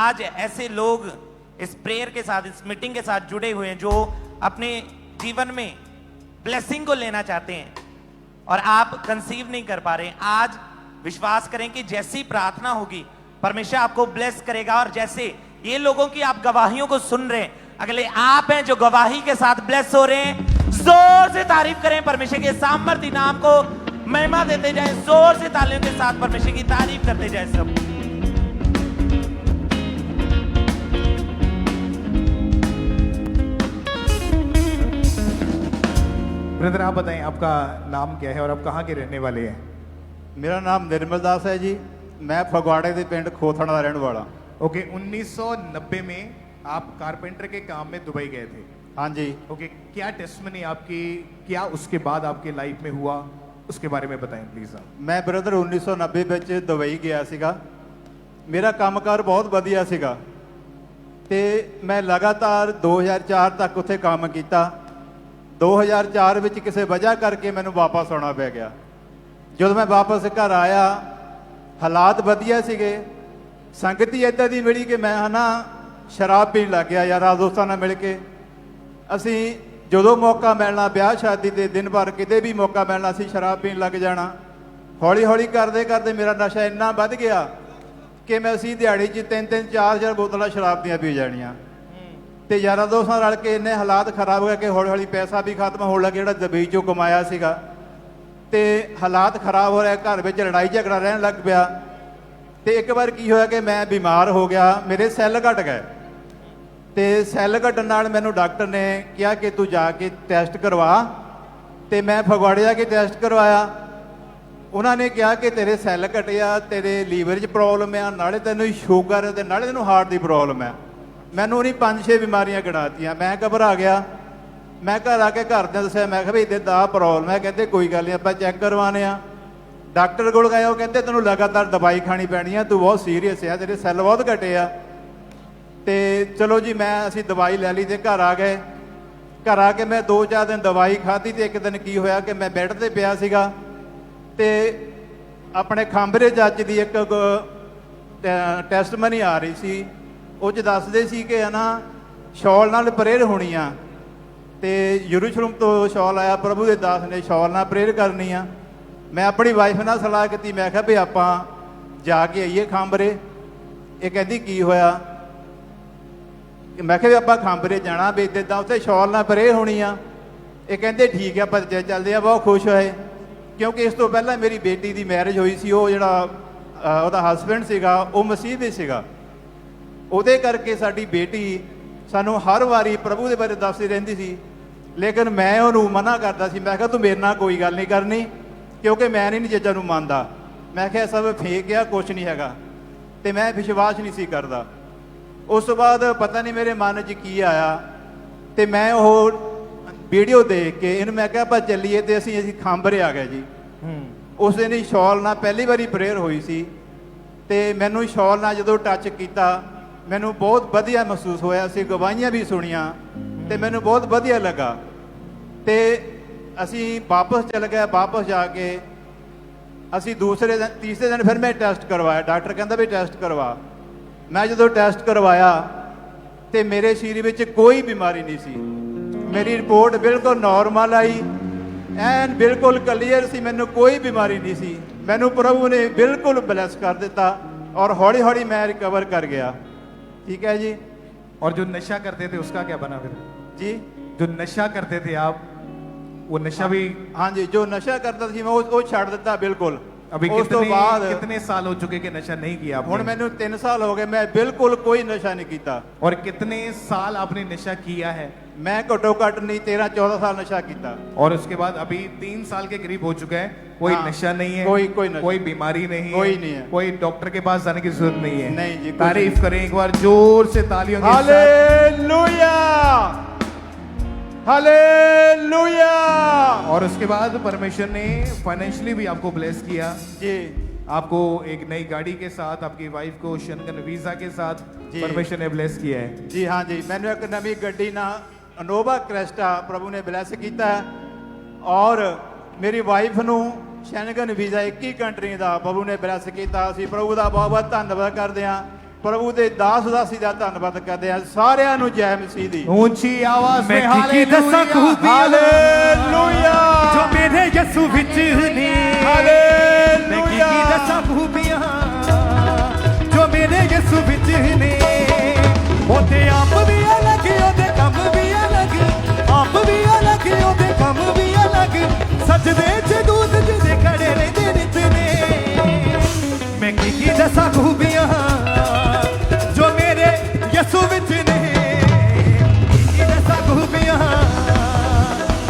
आज ऐसे लोग इस प्रेयर के साथ, इस मीटिंग के साथ जुड़े हुए हैं, जो अपने जीवन में ब्लेसिंग को लेना चाहते हैं और आप कंसीव नहीं कर पा रहे हैं, आज विश्वास करें कि जैसी प्रार्थना होगी परमेश्वर आपको ब्लेस करेगा। और जैसे ये लोगों की आप गवाहियों को सुन रहे हैं, अगले आप हैं जो गवाही के साथ ब्लेस हो रहे हैं। जोर से तारीफ करें, परमेश्वर के सामर्थ्य नाम को महिमा देते जाएं, जोर से तालियों के साथ परमेश्वर की तारीफ करते जाएं सब। ब्रदर आप बताएं आपका नाम क्या है और आप कहाँ के रहने वाले हैं? मेरा नाम निर्मल दास है जी, मैं फगवाड़े के पिंड खोथण का रहने वाला। ओके, 1990 में आप कारपेंटर के काम में दुबई गए थे। हाँ जी। ओके, क्या टेस्टमनी आपकी, क्या उसके बाद आपके लाइफ में हुआ, उसके बारे में बताएं प्लीज आप। मैं ब्रदर 1990 ਵਿੱਚ ਦੁਬਈ ਗਿਆ ਸੀਗਾ। ਮੇਰਾ ਕੰਮਕਾਰ ਬਹੁਤ ਵਧੀਆ ਸੀਗਾ ਤੇ ਮੈਂ ਲਗਾਤਾਰ 2004 ਤੱਕ ਉੱਥੇ ਕੰਮ ਕੀਤਾ। 2004 ਵਿੱਚ ਕਿਸੇ ਵਜ੍ਹਾ ਕਰਕੇ ਮੈਨੂੰ ਵਾਪਸ ਆਉਣਾ ਪੈ ਗਿਆ। ਜਦੋਂ ਮੈਂ ਵਾਪਸ ਘਰ ਆਇਆ ਹਾਲਾਤ ਵਧੀਆ ਸੀਗੇ, ਸੰਗਤ ਹੀ ਇੱਦਾਂ ਦੀ ਮਿਲੀ ਕਿ ਮੈਂ ਹਨਾ ਸ਼ਰਾਬ ਪੀਣ ਲੱਗ ਗਿਆ ਯਾਰਾਂ ਦੋਸਤਾਂ ਨਾਲ ਮਿਲ ਕੇ। ਅਸੀਂ ਜਦੋਂ ਮੌਕਾ ਮਿਲਣਾ, ਵਿਆਹ ਸ਼ਾਦੀ ਦੇ ਦਿਨ ਭਰ ਕਿਤੇ ਵੀ ਮੌਕਾ ਮਿਲਣਾ, ਅਸੀਂ ਸ਼ਰਾਬ ਪੀਣ ਲੱਗ ਜਾਣਾ। ਹੌਲੀ ਹੌਲੀ ਕਰਦੇ ਕਰਦੇ ਮੇਰਾ ਨਸ਼ਾ ਇੰਨਾ ਵੱਧ ਗਿਆ ਕਿ ਮੈਂ ਅਸੀਂ ਦਿਹਾੜੀ 'ਚ 3-3 4-4 ਬੋਤਲਾਂ ਸ਼ਰਾਬ ਦੀਆਂ ਪੀ ਜਾਣੀਆਂ ਤੇ ਯਾਰਾਂ ਦੋਸਤਾਂ ਰਲ ਕੇ ਇੰਨੇ ਹਾਲਾਤ ਖਰਾਬ ਹੋ ਗਏ ਕਿ ਹੌਲੀ ਹੌਲੀ ਪੈਸਾ ਵੀ ਖਤਮ ਹੋਣ ਲੱਗਾ ਜਿਹੜਾ ਦੁਬਈ 'ਚੋਂ ਕਮਾਇਆ ਸੀਗਾ ਤੇ ਹਾਲਾਤ ਖਰਾਬ ਹੋ ਰਿਹਾ, ਘਰ ਵਿੱਚ ਲੜਾਈ ਝਗੜਾ ਰਹਿਣ ਲੱਗ ਪਿਆ। ਤੇ ਇੱਕ ਵਾਰ ਕੀ ਹੋਇਆ ਕਿ ਮੈਂ ਬਿਮਾਰ ਹੋ ਗਿਆ, ਮੇਰੇ ਸੈੱਲ ਘਟ ਗਏ ਤੇ ਸੈੱਲ ਘਟਣ ਨਾਲ ਮੈਨੂੰ ਡਾਕਟਰ ਨੇ ਕਿਹਾ ਕਿ ਤੂੰ ਜਾ ਕੇ ਟੈਸਟ ਕਰਵਾ ਤੇ ਮੈਂ ਫਗਵਾੜੇ ਜਾ ਕੇ ਟੈਸਟ ਕਰਵਾਇਆ। ਉਹਨਾਂ ਨੇ ਕਿਹਾ ਕਿ ਤੇਰੇ ਸੈੱਲ ਘਟੇ ਆ, ਤੇਰੇ ਲੀਵਰ 'ਚ ਪ੍ਰੋਬਲਮ ਆ, ਨਾਲੇ ਤੈਨੂੰ ਸ਼ੂਗਰ ਤੇ ਨਾਲੇ ਤੈਨੂੰ ਹਾਰਟ ਦੀ ਪ੍ਰੋਬਲਮ ਹੈ। ਮੈਨੂੰ ਉਹਨੇ 5-6 ਬਿਮਾਰੀਆਂ ਗਿਣਾਤੀਆਂ। ਮੈਂ ਘਬਰਾ ਗਿਆ। ਮੈਂ ਘਰ ਆ ਕੇ ਘਰਦਿਆਂ ਦੱਸਿਆ, ਮੈਂ ਕਿਹਾ ਵੀ ਇੱਦਾਂ ਦਾ ਪ੍ਰੋਬਲਮ ਹੈ। ਕਹਿੰਦੇ ਕੋਈ ਗੱਲ ਨਹੀਂ, ਆਪਾਂ ਚੈੱਕ ਕਰਵਾਉਂਦੇ ਆ। ਡਾਕਟਰ ਕੋਲ ਗਏ, ਉਹ ਕਹਿੰਦੇ ਤੈਨੂੰ ਲਗਾਤਾਰ ਦਵਾਈ ਖਾਣੀ ਪੈਣੀ ਆ, ਤੂੰ ਬਹੁਤ ਸੀਰੀਅਸ ਆ, ਤੇਰੇ ਸੈੱਲ ਬਹੁਤ ਘਟੇ ਆ। ਤੇ ਚਲੋ ਜੀ ਅਸੀਂ ਦਵਾਈ ਲੈ ਲਈ ਤੇ ਘਰ ਆ ਗਏ। ਘਰ ਆ ਕੇ ਮੈਂ 2-4 ਦਿਨ ਦਵਾਈ ਖਾਧੀ ਤੇ ਇੱਕ ਦਿਨ ਕੀ ਹੋਇਆ ਕਿ ਮੈਂ ਬੈੱਡ ਤੇ ਪਿਆ ਸੀਗਾ ਤੇ ਆਪਣੇ ਖਾਂਬਰੇ ਜੱਜ ਦੀ ਇੱਕ ਟੈਸਟਮਨੀ ਆ ਰਹੀ ਸੀ। ਉਹ 'ਚ ਦੱਸਦੇ ਸੀ ਕਿ ਹੈ ਨਾ ਸ਼ੌਲ ਨਾਲ ਪ੍ਰੇਅਰ ਹੋਣੀ ਆ ਤੇ ਯਰੂਸ਼ਲਮ ਤੋਂ ਸ਼ੌਲ ਆਇਆ, ਪ੍ਰਭੂ ਦੇ ਦਾਸ ਨੇ ਸ਼ੌਲ ਨਾਲ ਪ੍ਰੇਅਰ ਕਰਨੀ ਆ। ਮੈਂ ਆਪਣੀ ਵਾਈਫ ਨਾਲ ਸਲਾਹ ਕੀਤੀ, ਮੈਂ ਕਿਹਾ ਵੀ ਆਪਾਂ ਜਾ ਕੇ ਆਈਏ ਖਾਂਬਰੇ। ਇਹ ਕਹਿੰਦੀ ਕੀ ਹੋਇਆ? ਮੈਂ ਕਿਹਾ ਵੀ ਆਪਾਂ ਖਾਂਬਰੇ ਜਾਣਾ, ਵੀ ਇੱਦਾਂ ਉੱਥੇ ਸ਼ੌਲ ਨਾਲ ਪ੍ਰੇਅਰ ਹੋਣੀ ਆ। ਇਹ ਕਹਿੰਦੇ ਠੀਕ ਹੈ ਆਪਾਂ ਚੱਲਦੇ ਆ। ਬਹੁਤ ਖੁਸ਼ ਹੋਏ ਕਿਉਂਕਿ ਇਸ ਤੋਂ ਪਹਿਲਾਂ ਮੇਰੀ ਬੇਟੀ ਦੀ ਮੈਰਿਜ ਹੋਈ ਸੀ। ਉਹ ਜਿਹੜਾ ਉਹਦਾ ਹਸਬੈਂਡ ਸੀਗਾ ਉਹ ਮਸੀਹ ਵੀ ਸੀਗਾ। ਉਹਦੇ ਕਰਕੇ ਸਾਡੀ ਬੇਟੀ ਸਾਨੂੰ ਹਰ ਵਾਰੀ ਪ੍ਰਭੂ ਦੇ ਬਾਰੇ ਦੱਸਦੀ ਰਹਿੰਦੀ ਸੀ, ਲੇਕਿਨ ਮੈਂ ਉਹਨੂੰ ਮਨਾ ਕਰਦਾ ਸੀ। ਮੈਂ ਕਿਹਾ ਤੂੰ ਮੇਰੇ ਨਾਲ ਕੋਈ ਗੱਲ ਨਹੀਂ ਕਰਨੀ ਕਿਉਂਕਿ ਮੈਂ ਨਹੀਂ ਚੀਜ਼ਾਂ ਨੂੰ ਮੰਨਦਾ। ਮੈਂ ਕਿਹਾ ਸਭ ਫੇਕ ਆ, ਕੁਛ ਨਹੀਂ ਹੈਗਾ ਤੇ ਮੈਂ ਵਿਸ਼ਵਾਸ ਨਹੀਂ ਸੀ ਕਰਦਾ। ਉਸ ਤੋਂ ਬਾਅਦ ਪਤਾ ਨਹੀਂ ਮੇਰੇ ਮਨ 'ਚ ਕੀ ਆਇਆ ਤੇ ਮੈਂ ਉਹ ਵੀਡੀਓ ਦੇਖ ਕੇ ਇਹਨੂੰ ਮੈਂ ਕਿਹਾ ਆਪਾਂ ਚੱਲੀਏ ਤੇ ਅਸੀਂ ਖਾਂਬਰੇ ਆ ਗਏ ਜੀ। ਉਸ ਦਿਨ ਹੀ ਸ਼ੌਲ ਨਾਲ ਪਹਿਲੀ ਵਾਰੀ ਪ੍ਰੇਅਰ ਹੋਈ ਸੀ ਤੇ ਮੈਨੂੰ ਸ਼ੌਲ ਨਾਲ ਜਦੋਂ ਟੱਚ ਕੀਤਾ ਮੈਨੂੰ ਬਹੁਤ ਵਧੀਆ ਮਹਿਸੂਸ ਹੋਇਆ। ਅਸੀਂ ਗਵਾਹੀਆਂ ਵੀ ਸੁਣੀਆਂ ਤੇ ਮੈਨੂੰ ਬਹੁਤ ਵਧੀਆ ਲੱਗਾ ਤੇ ਅਸੀਂ ਵਾਪਸ ਚਲੇ ਗਏ। ਵਾਪਸ ਜਾ ਕੇ ਅਸੀਂ ਦੂਸਰੇ ਦਿਨ ਤੀਸਰੇ ਦਿਨ ਫਿਰ ਮੈਂ ਟੈਸਟ ਕਰਵਾਇਆ। ਡਾਕਟਰ ਕਹਿੰਦਾ ਵੀ ਟੈਸਟ ਕਰਵਾ। ਮੈਂ ਜਦੋਂ ਟੈਸਟ ਕਰਵਾਇਆ ਤੇ ਮੇਰੇ ਸਰੀਰ ਵਿੱਚ ਕੋਈ ਬਿਮਾਰੀ ਨਹੀਂ ਸੀ। ਮੇਰੀ ਰਿਪੋਰਟ ਬਿਲਕੁਲ ਨਾਰਮਲ ਆਈ, ਐਨ ਬਿਲਕੁਲ ਕਲੀਅਰ ਸੀ, ਮੈਨੂੰ ਕੋਈ ਬਿਮਾਰੀ ਨਹੀਂ ਸੀ। ਮੈਨੂੰ ਪ੍ਰਭੂ ਨੇ ਬਿਲकुल ਬਲੈਸ ਕਰ ਦਿੱਤਾ और हौली हौली मैं रिकवर कर गया। ठीक है जी। और जो नशा करते थे उसका क्या बना फिर? जी, जो नशा करते थे आप, वो नशा भी? हाँ जी, जो नशा करता थी मैं वो छड़ दिता बिल्कुल। अभी कितने साल हो चुके कि नशा नहीं किया आपने? हुण मैनू 3 साल हो गए, मैं बिल्कुल कोई नशा नहीं किया। और कितने साल आपने नशा किया है? मैं घट्टो घट नहीं 13-14 साल नशा किया। और उसके बाद अभी 3 साल के करीब हो चुका है, कोई नशा नहीं है, कोई बीमारी नहीं कोई है, नहीं है, कोई डॉक्टर के पास जाने की जरूरत नहीं है। नहीं जी। तारीफ करें एक बार जोर से तालियों के साथ। Hallelujah, hallelujah. और उसके बाद परमेश्वर ने फाइनेंशियली भी आपको ब्लेस किया जी। आपको एक नई गाड़ी के साथ, आपकी वाइफ को शंगन वीजा के साथ परमेश्वर ने ब्लेस किया है। जी हाँ जी, मैंने एक नवी गड्डी ना इनोवा क्रेस्टा प्रभु ने ब्लेस किया है और मेरी वाइफ नू शंगन वीजा 21 कंट्री का प्रभु ने ब्लेस किया। ਅਸੀਂ प्रभु का बहुत बहुत धन्यवाद करते हैं। ਪ੍ਰਭੂ ਦੇ ਦਾਸ ਦਾਸੀ ਦਾ ਧੰਨਵਾਦ ਕਰਦੇ ਹਾਂ ਸਾਰਿਆਂ ਨੂੰ ਜੈ ਮਸੀਹ ਦੀ ऊंची आवाज में मैं दसा खूबियां ਹਾਲੇਲੂਇਆ जो मेरे यसु विच ने हालेलुया। मैं दसा खूबियां जो मेरे यसु विच ने ओते आप भी अलग ओते कम भी अलग आप भी अलग ओते कम भी अलग सजदे च दूत जिदे खड़े रहंदे नित ने मैं की दसा खूबियां जो मेरे यसु विच ने की दसा खूबियां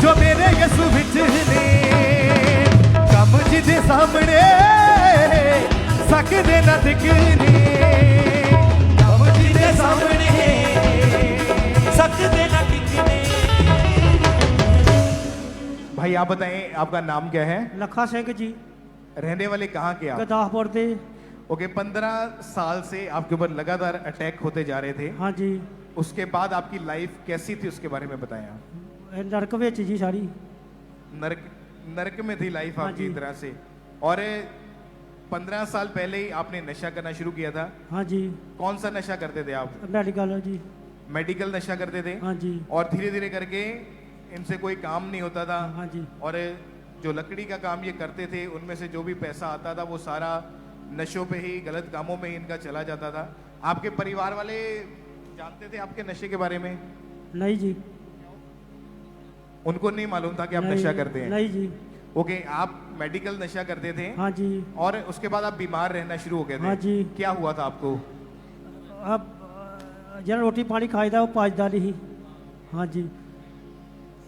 जो मेरे यसु विच ने कम जिदे सामने सकदे ना दिखने कम जिदे सामने सकदे ना दिखने। भाई आप बताएं आपका नाम क्या है? लखा सिंह जी, रहने वाले कहाँ के आप? गुरदासपुर दे। ओके, 15 साल से आपके ऊपर लगातार अटैक होते जा रहे थे। हाँ जी। उसके बाद आपकी लाइफ कैसी थी उसके बारे में बताएं आप। नरक विच जी सारी नरक में थी लाइफ आपकी एक तरह से। और 15 साल पहले ही आपने नशा करना शुरू किया था। हाँ जी। कौन सा नशा करते थे आप? मेडिकल जी। मेडिकल नशा करते थे। हाँ जी। और धीरे धीरे करके इनसे कोई काम नहीं होता था। हाँ जी। और जो लकड़ी का काम ये करते थे उनमें से जो भी पैसा आता था वो सारा नशों पे ही, गलत कामों में ही इनका चला जाता था। आपके परिवार वाले जानते थे आपके नशे के बारे में? नहीं जी। उनको नहीं मालूम था कि आप नशा करते हैं? नहीं जी। ओके, आप मेडिकल नशा करते थे। हाँ जी। और उसके बाद आप बीमार रहना शुरू हो गए थे। हाँ जी। क्या हुआ था आपको? अब जरा रोटी पानी खाईदा वो पचदा नहीं। हाँ जी।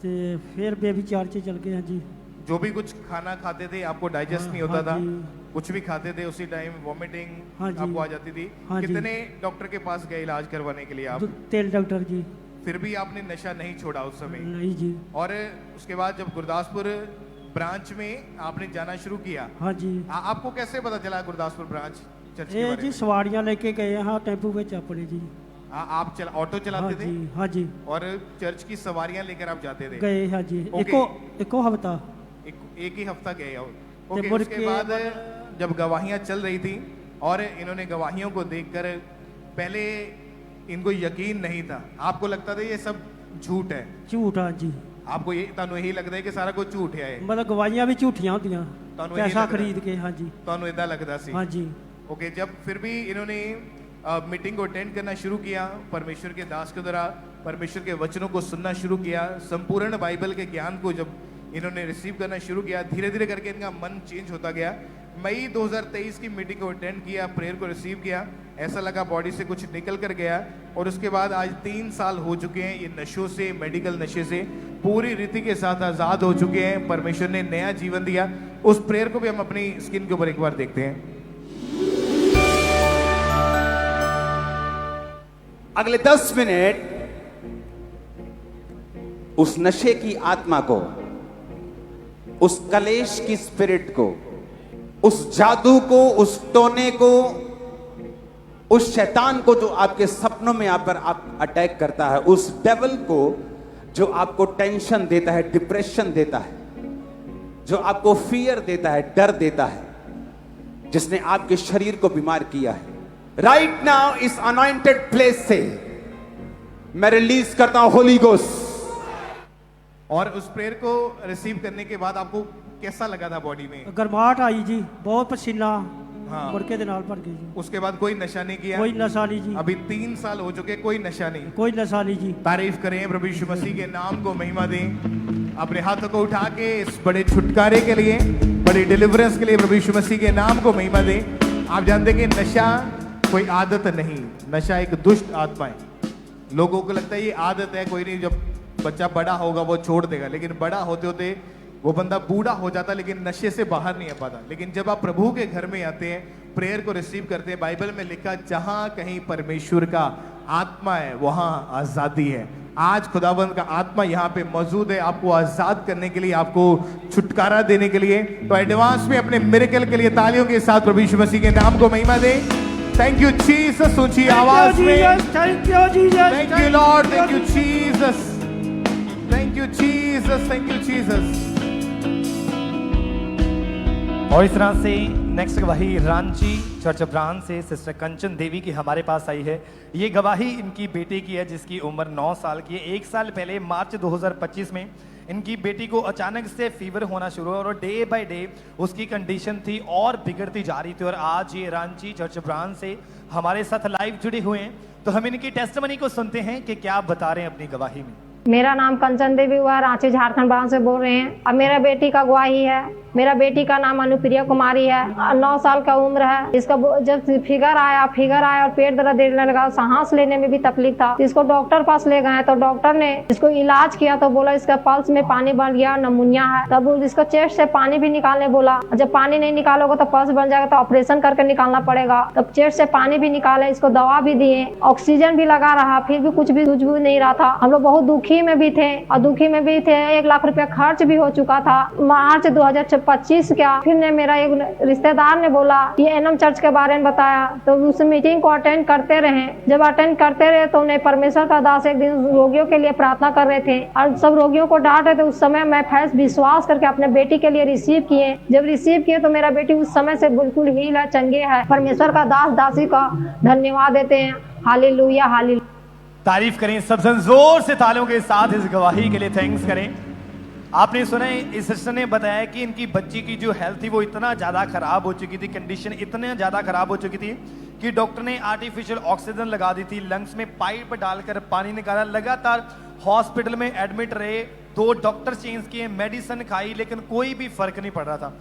ते फिर बेविचार च चल गए। हाँ जी। जो भी कुछ खाना खाते थे आपको डाइजेस्ट नहीं होता था। जी। कुछ भी खाते थे उसी टाइम वॉमिटिंग हाँ जी। आपको आ जाती थी। हाँ जी। कितने डॉक्टर के पास गए इलाज करवाने के लिए आप? 3 डॉक्टर जी। फिर भी आपने नशा नहीं छोड़ा उस समय? नहीं जी। और उसके बाद जब गुरदासपुर ब्रांच में आपने जाना शुरू किया। हाँ जी। आपको कैसे पता चला गुरदासपुर ब्रांच चर्च के ये बारे जी में? सवारियां लेके गए हाँ टेम्पू में अपने जी। आप ऑटो चलाते हाँ थे? जी। हाँ जी। और चर्च की सवारियां लेकर आप जाते थे? गए। हाँ जी। ओके। एको हफ्ता। एक ही हफ्ता गए हो। ते ओके, मुड़ उसके के बाद जब गवाहियां चल रही थी और इन्होंने गवाहियों को देखकर पहले इनको यकीन नहीं था। आपको लगता था ये सब झूठ है? झूठ। हाँ जी। आपको ये तानू यही लगता है कि सारा कुछ झूठ है? मतलब गवाइयां भी झूठियां होंदियां तानू यही पैसा लगदा? खरीद के। हाँ जी। तानू इदा लगता सी? हाँ जी। ओके, जब फिर भी इन्होंने मीटिंग को अटेंड करना शुरू किया, परमेश्वर के दास के द्वारा परमेश्वर के वचनों को सुनना शुरू किया, संपूर्ण बाइबल के ज्ञान को जब इन्होंने रिसीव करना शुरू किया, धीरे धीरे करके इनका मन चेंज होता गया। मई 2023 की मीटिंग को अटेंड किया, प्रेयर को रिसीव किया, ऐसा लगा बॉडी से कुछ निकल कर गया। और उसके बाद आज 3 साल हो चुके हैं ये नशों से, मेडिकल नशे से पूरी रीति के साथ आजाद हो चुके हैं। परमेश्वर ने नया जीवन दिया। उस प्रेयर को भी हम अपनी स्क्रीन के ऊपर एक बार देखते हैं। अगले 10 मिनट उस नशे की आत्मा को, उस कलेश की स्पिरिट को, उस जादू को, उस टोने को, उस शैतान को जो आपके सपनों में आप पर अटैक करता है, उस डेविल को जो आपको टेंशन देता है, डिप्रेशन देता है, जो आपको फियर देता है, डर देता है, जिसने आपके शरीर को बीमार किया है, राइट नाउ इस अनॉइंटेड प्लेस से मैं रिलीज करता हूं होली गोस्ट। और उस प्रेयर को रिसीव करने के बाद आपको कैसा लगा था बॉडी में? गर्माहट आई जी, बहुत पसीना हाँ। मुड़के दे नाल भर गई जी। उसके बाद कोई नशा नहीं किया? कोई नशा नहीं जी। अभी 3 साल हो चुके, कोई नशा नहीं? कोई नशा नहीं जी। तारीफ करें प्रभु यीशु मसीह के नाम को महिमा दें। अपने हाथों को उठा के इस बड़े छुटकारे के लिए, बड़ी डिलीवरेंस के लिए प्रभु यीशु मसीह के नाम को महिमा दें। आप जानते कि नशा कोई आदत नहीं, नशा एक दुष्ट आत्मा है। लोगों को लगता है ये आदत है, कोई नहीं, जब बच्चा बड़ा होगा वो छोड़ देगा, लेकिन बड़ा होते होते वो बंदा बूढ़ा हो जाता, लेकिन नशे से बाहर नहीं आ पाता। लेकिन जब आप प्रभु के घर में आते हैं, प्रेयर को रिसीव करते हैं, बाइबल में लिखा जहां कहीं परमेश्वर का आत्मा है वहां आजादी है। आज खुदावंद का आत्मा यहाँ पे मौजूद है आपको आजाद करने के लिए, आपको छुटकारा देने के लिए। तो एडवांस में अपने मिरेकल के लिए तालियों के साथ प्रभु यीशु मसीह के नाम को महिमा दें। थैंक यू जीसस, ऊंची आवाज में thank you Jesus, thank you Lord, thank you Jesus, thank you Jesus, thank you Jesus. और इस तरह से नेक्स्ट गवाही रांची चर्च ब्रांच से सिस्टर कंचन देवी की हमारे पास आई है। ये गवाही इनकी बेटी की है जिसकी उम्र 9 साल की है। 1 साल पहले मार्च 2025 में इनकी बेटी को अचानक से फीवर होना शुरू हुआ और डे बाय डे उसकी कंडीशन थी और बिगड़ती जा रही थी। और आज ये रांची चर्च ब्रांच से हमारे साथ लाइव जुड़े हुए हैं, तो हम इनकी टेस्टमनी को सुनते हैं कि क्या बता रहे हैं अपनी गवाही में। मेरा नाम कंचन देवी हुआ, रांची झारखंड ब्रांच से बोल रहे हैं। अब मेरा बेटी का गवाही है। मेरा बेटी का नाम अनुप्रिया कुमारी है, 9 साल का उम्र है। इसका जब फिगर आया और पेट दर्द देने लगा, सांस लेने में भी तकलीफ था। इसको डॉक्टर पास ले गए तो डॉक्टर ने इसको इलाज किया तो बोला इसका पल्स में पानी बढ़ गया, नमूनिया है। तब इसको चेस्ट से पानी भी निकालने बोला। जब पानी नहीं निकालोगे तो पल्स बन जाएगा, तो ऑपरेशन करके निकालना पड़ेगा। तब चेस्ट से पानी भी निकाले, इसको दवा भी दिए, ऑक्सीजन भी लगा रहा, फिर भी कुछ भी नहीं रहा था। हम लोग बहुत दुखी में भी थे और दुखी में भी थे। 1 लाख रुपया खर्च भी हो चुका था। मार्च 2025 क्या फिर ने मेरा एक रिश्तेदार ने बोला ये एनएम चर्च के बारे में बताया, तो उस मीटिंग को अटेंड करते रहे। जब अटेंड करते रहे तो उन्हें परमेश्वर का दास एक दिन रोगियों के लिए प्रार्थना कर रहे थे और सब रोगियों को डांट रहे थे। उस समय मैं फैस विश्वास करके अपने बेटी के लिए रिसीव किए। जब रिसीव किए तो मेरा बेटी उस समय से बिल्कुल हील है, चंगे है। परमेश्वर का दास दासी का धन्यवाद देते हैं। Hallelujah hallelujah. तारीफ करें सब जन जोर से तालियों के साथ इस गवाही के लिए थैंक्स करें। आपने सुना इस सिस्टर ने बताया कि इनकी बच्ची की जो हेल्थ थी वो इतना ज़्यादा खराब हो चुकी थी, कंडीशन इतने ज़्यादा खराब हो चुकी थी कि डॉक्टर ने आर्टिफिशियल ऑक्सीजन लगा दी थी, लंग्स में पाइप डालकर पानी निकाला, लगातार हॉस्पिटल में एडमिट रहे, 2 डॉक्टर चेंज किए, मेडिसिन खाई, लेकिन कोई भी फर्क नहीं पड़ रहा था।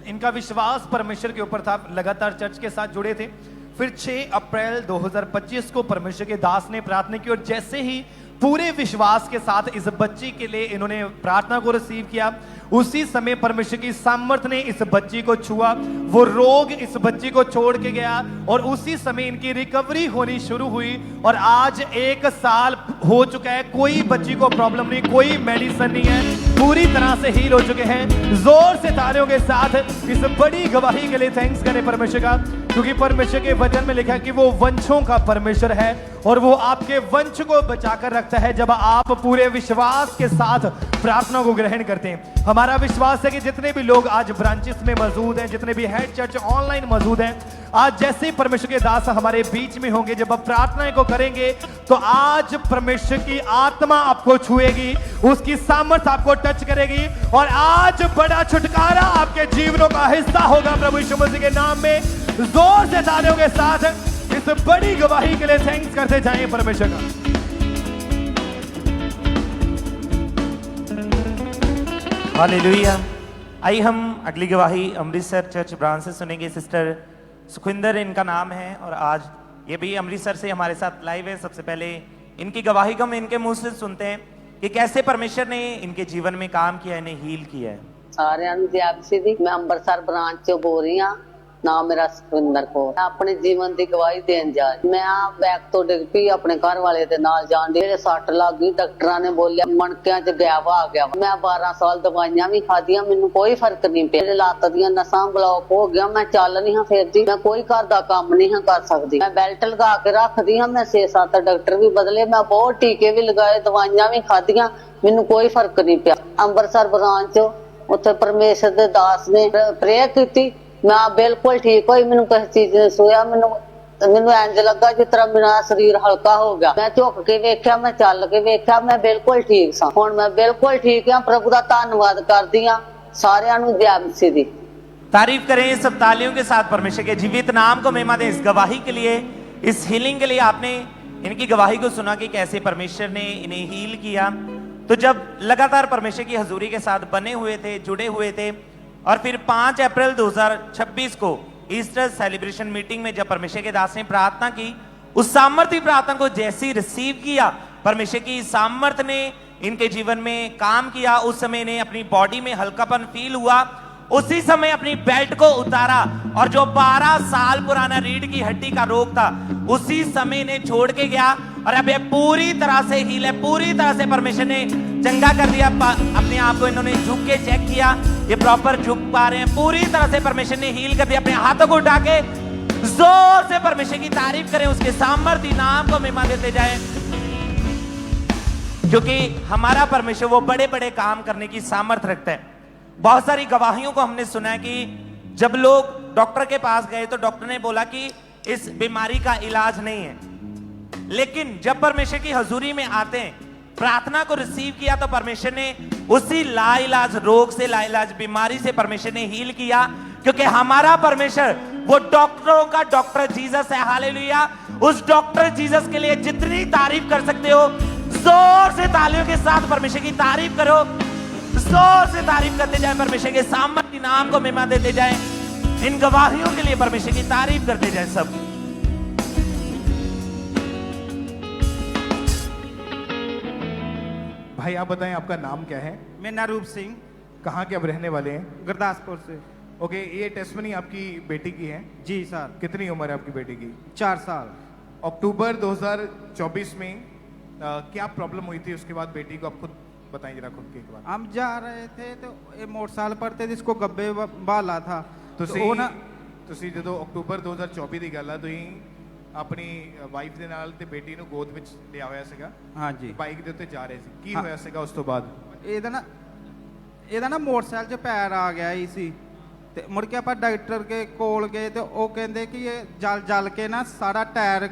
इनका विश्वास परमेश्वर के ऊपर था, लगातार चर्च के साथ जुड़े थे। फिर 6 अप्रैल 2025 को परमेश्वर के दास ने प्रार्थना की और जैसे ही पूरे विश्वास के साथ इस बच्ची के लिए इन्होंने प्रार्थना को रिसीव किया, उसी समय परमेश्वर की सामर्थ ने इस बच्ची को छुआ, वो रोग इस बच्ची को छोड़ के गया और उसी समय इनकी रिकवरी होनी शुरू हुई। और आज 1 साल हो चुका है, कोई बच्ची को प्रॉब्लम नहीं, कोई मेडिसिन नहीं है, पूरी तरह से हील हो चुके हैं। जोर से तालियों के साथ इस बड़ी गवाही के लिए थैंक्स करें परमेश्वर का, क्योंकि परमेश्वर के वचन में लिखा है कि वो वंशों का परमेश्वर है और वो आपके वंश को बचाकर रखता है जब आप पूरे विश्वास के साथ प्रार्थना को ग्रहण करते हैं। हमारा विश्वास है कि जितने भी लोग आज ब्रांचेस में मौजूद हैं, जितने भी हेड चर्च ऑनलाइन मौजूद हैं, आज जैसे परमेश्वर के दास हमारे बीच में होंगे, जब आप प्रार्थनाएं को करेंगे तो आज परमेश्वर की आत्मा आपको छुएगी, उसकी सामर्थ आपको टच करेगी और आज बड़ा छुटकारा आपके जीवनों का हिस्सा होगा प्रभु यीशु मसीह के नाम में। जोर से तालियों के साथ इस बड़ी गवाही के लिए थैंक्स करते जाएं परमेश्वर का। हालेलुया। आइए हम अगली गवाही अमृतसर चर्च ब्रांच से सुनेंगे। सिस्टर सुखविंदर इनका नाम है और आज ये भी अमृतसर से हमारे साथ लाइव है। सबसे पहले इनकी गवाही को हम इनके मुंह से सुनते हैं कि कैसे परमेश्वर ने इनके जीवन में काम किया, इन्हें हील किया है। सारे मैं अमृतसर ब्रांच से बोल रही हूँ। नाम मेरा सुखविंदर को, मैं अपने जीवन की गवाही देन जा रही। मैं बैग तो डिग पी अपने घर वाले दे नाल जान दी, मेरे सट लग गई। डॉक्टर ने बोलिया मणकियां च गैवा आ गया। मैं 12 साल दवाइयां भी खादियां, मैनू कोई फर्क नहीं पिया। मेरे लत्त दियां नसां ब्लॉक हो गया, मैं चल नहीं हाँ फिरदी, मैं कोई घर दा काम नहीं हाँ कर सकती। मैं बेल्ट लगा के रखदी हाँ। मैं 6-7 डॉक्टर भी बदले, मैं बहुत टीके भी लगाए, दवाइयां भी खादियां, मैनू कोई फर्क नहीं पिया। अमृतसर ब्रांच उत्थे परमेश्वर दे दास ने प्रेयर की, मैं बिल्कुल ठीक हुई। मैनू किसी चीज ने सोया, मैनू इंज लगा जिस तरह मेरा शरीर हल्का हो गया। मैं झुक के वेख्या, मैं चल के वेख्या, मैं बिल्कुल ठीक सा। हुण मैं बिल्कुल ठीक हाँ। प्रभु का धन्यवाद करदी हाँ। सारियां नूं जय मसीह दी। तारीफ करें सब तालियों के साथ परमेश्वर के जीवित नाम को महिमा दें। इस गवाही के लिए, इस हीलिंग के लिए आपने इनकी गवाही को सुना कि कैसे परमेश्वर ने इन्हें हील किया। तो जब लगातार परमेश्वर की हजूरी के साथ बने हुए थे, जुड़े हुए थे, और फिर 5 अप्रैल 2026 को ईस्टर सेलिब्रेशन मीटिंग में जब परमेश्वर के दास ने प्रार्थना की, उस सामर्थ्य प्रार्थना को जैसे ही रिसीव किया, परमेश्वर की सामर्थ्य ने इनके जीवन में काम किया। उस समय इन्हें अपनी बॉडी में हल्कापन फील हुआ। उसी समय अपनी बेल्ट को उतारा और जो 12 साल पुराना रीढ़ की हड्डी का रोग था उसी समय इन्हें छोड़ के गया और अब ये पूरी तरह से हील है। पूरी तरह से परमेश्वर ने चंगा कर दिया। अपने आप को इन्होंने झुक के चेक किया, ये प्रॉपर झुक पा रहे हैं। पूरी तरह से परमेश्वर ने हील कर दिया। अपने हाथों को उठा के जोर से परमेश्वर की तारीफ करें, उसके सामर्थ्य नाम को महिमा देते जाएं, क्योंकि हमारा परमेश्वर वो बड़े बड़े काम करने की सामर्थ्य रखता है। बहुत सारी गवाहियों को हमने सुना है कि जब लोग डॉक्टर के पास गए तो डॉक्टर ने बोला कि इस बीमारी का इलाज नहीं है, लेकिन जब परमेश्वर की हजूरी में आते हैं, प्रार्थना को रिसीव किया तो परमेश्वर ने उसी लाइलाज रोग से, लाइलाज बीमारी से परमेश्वर ने हील किया, क्योंकि हमारा परमेश्वर वो डॉक्टरों का डॉक्टर जीसस है। हालेलुया। उस डॉक्टर जीसस के लिए जितनी तारीफ कर सकते हो, जोर से तालियों के साथ परमेश्वर की तारीफ करो, जोर से तारीफ करते जाए, परमेश्वर के सामर्थ्य नाम को महिमा देते जाए, इन गवाहियों के लिए परमेश्वर की तारीफ करते जाए सब। भाई आप बताएं आपका नाम क्या है? मेरा रूप सिंह। कहाँ के आप रहने वाले हैं? गुरदासपुर से। ओके, ये टेस्टमनी आपकी बेटी की है? जी सर। कितनी उम्र है आपकी बेटी की? 4 साल। अक्टूबर 2024 में क्या प्रॉब्लम हुई थी उसके बाद बेटी को? आप खुद बताएं जरा, खुद के एक बार। हम जा रहे थे तो ये मोटरसाइकिल पर थे जिसको गब्बे बाला था ਤੁਸੀਂ ਜਦੋਂ ਅਕਤੂਬਰ 2024 ਦੀ ਗੱਲ ਆ, ਤੁਸੀਂ ਆਪਣੀ ਵਾਈਫ ਦੇ ਨਾਲ ਤੇ ਬੇਟੀ ਨੂੰ ਗੋਦ ਵਿੱਚ ਲਿਆ ਹੋਇਆ ਸੀਗਾ? ਹਾਂਜੀ। ਬਾਈਕ ਦੇ ਉੱਤੇ ਜਾ ਰਹੇ ਸੀ, ਕੀ ਹੋਇਆ ਸੀਗਾ ਉਸ ਤੋਂ ਬਾਅਦ? ਇਹਦਾ ਨਾ ਮੋਟਰਸਾਈਕਲ 'ਚ ਪੈਰ ਆ ਗਿਆ ਹੀ ਸੀ ਤੇ ਮੁੜ ਕੇ ਆਪਾਂ ਡਾਕਟਰ ਕੇ ਕੋਲ ਗਏ ਤੇ ਉਹ ਕਹਿੰਦੇ ਕਿ ਇਹ ਜਲ ਕੇ ਨਾ ਸਾਰਾ ਟਾਇਰ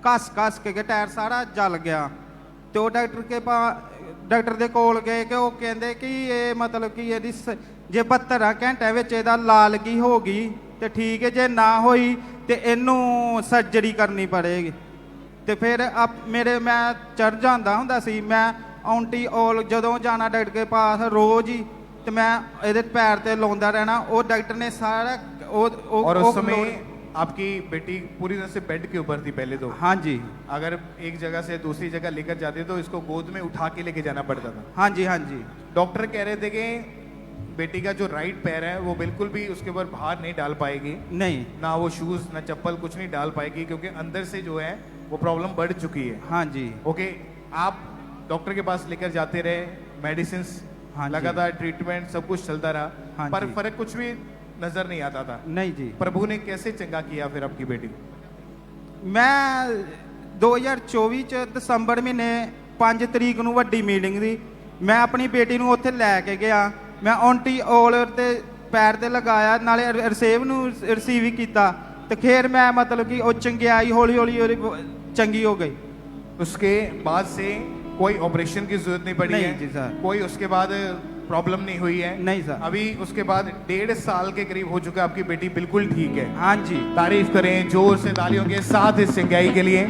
ਘਸ ਕੇ ਟਾਇਰ ਸਾਰਾ ਜਲ ਗਿਆ ਤੇ ਉਹ ਡਾਕਟਰ ਦੇ ਕੋਲ ਗਏ ਕਿ ਉਹ ਕਹਿੰਦੇ ਕਿ ਇਹ ਮਤਲਬ ਕਿ ਇਹਦੀ ਜੇ 72 ਘੰਟਿਆਂ ਵਿੱਚ ਇਹਦਾ ਲਾਲਗੀ ਹੋ ਗਈ ਤੇ ਠੀਕ ਹੈ, ਜੇ ਨਾ ਹੋਈ ਤੇ ਇਹਨੂੰ ਸਰਜਰੀ ਕਰਨੀ ਪੜੇਗੀ। ਤੇ ਫਿਰ ਮੈਂ ਚੜ ਜਾਂਦਾ ਹੁੰਦਾ ਸੀ, ਮੈਂ ਆਉਂਟੀ ਔਲ ਜਦੋਂ ਜਾਣਾ ਡਾਕਟਰ ਕੇ ਪਾਸ ਰੋਜ਼ ਹੀ ਤੇ ਮੈਂ ਇਹਦੇ ਪੈਰ ਤੇ ਲਾਉਂਦਾ ਰਹਿਣਾ। ਉਹ ਡਾਕਟਰ ਨੇ सारा और उस समय आपकी बेटी पूरी तरह से बेड के ऊपर थी पहले तो? हाँ जी। अगर एक जगह से दूसरी जगह लेकर जाते तो इसको गोद में उठा के लेके जाना पड़ता था? हाँ जी, हाँ जी। डॉक्टर कह रहे थे कि बेटी का जो राइट पैर है वो बिल्कुल भी उसके ऊपर भार नहीं डाल पाएगी, नहीं, ना वो शूज ना चप्पल कुछ नहीं डाल पाएगी, क्योंकि अंदर से जो है वो प्रॉब्लम बढ़ चुकी है। हाँ जी। ओके, आप डॉक्टर के पास लेकर जाते रहे, मेडिसिन लगातार ट्रीटमेंट सब कुछ चलता रहा, हाँ पर जी। फर्क कुछ भी नजर नहीं आता था? नहीं जी। प्रभु ने कैसे चंगा किया फिर आपकी बेटी? मैं 2024 ਚ ਦਸੰਬਰ ਮਹੀਨੇ 5 ਤਰੀਕ ਨੂੰ ਵੱਡੀ ਮੀਟਿੰਗ ਦੀ ਮੈਂ ਆਪਣੀ ਬੇਟੀ ਨੂੰ ਉੱਥੇ ਲੈ ਕੇ ਗਿਆ। ਮੈਂ ਔਂਟੀ ਔਲ ਤੇ ਪੈਰ ਤੇ ਲਗਾਇਆ, ਨਾਲੇ ਰਿਸੀਵ ਵੀ ਕੀਤਾ ਤੇ ਫਿਰ ਮੈਂ ਮਤਲਬ ਕਿ ਉਹ ਚੰਗਿਆਈ ਹੌਲੀ ਹੌਲੀ ਚੰਗੀ ਹੋ गई। उसके बाद से कोई ऑपरेशन की जरूरत नहीं पड़ी? नहीं है जी सर। कोई उसके बाद प्रॉब्लम नहीं हुई है? नहीं सर। अभी उसके बाद 1.5 साल के करीब हो चुका, आपकी बेटी बिल्कुल ठीक है? हाँ जी। तारीफ करें जोर से तालियों के साथ इस चंगाई के लिए।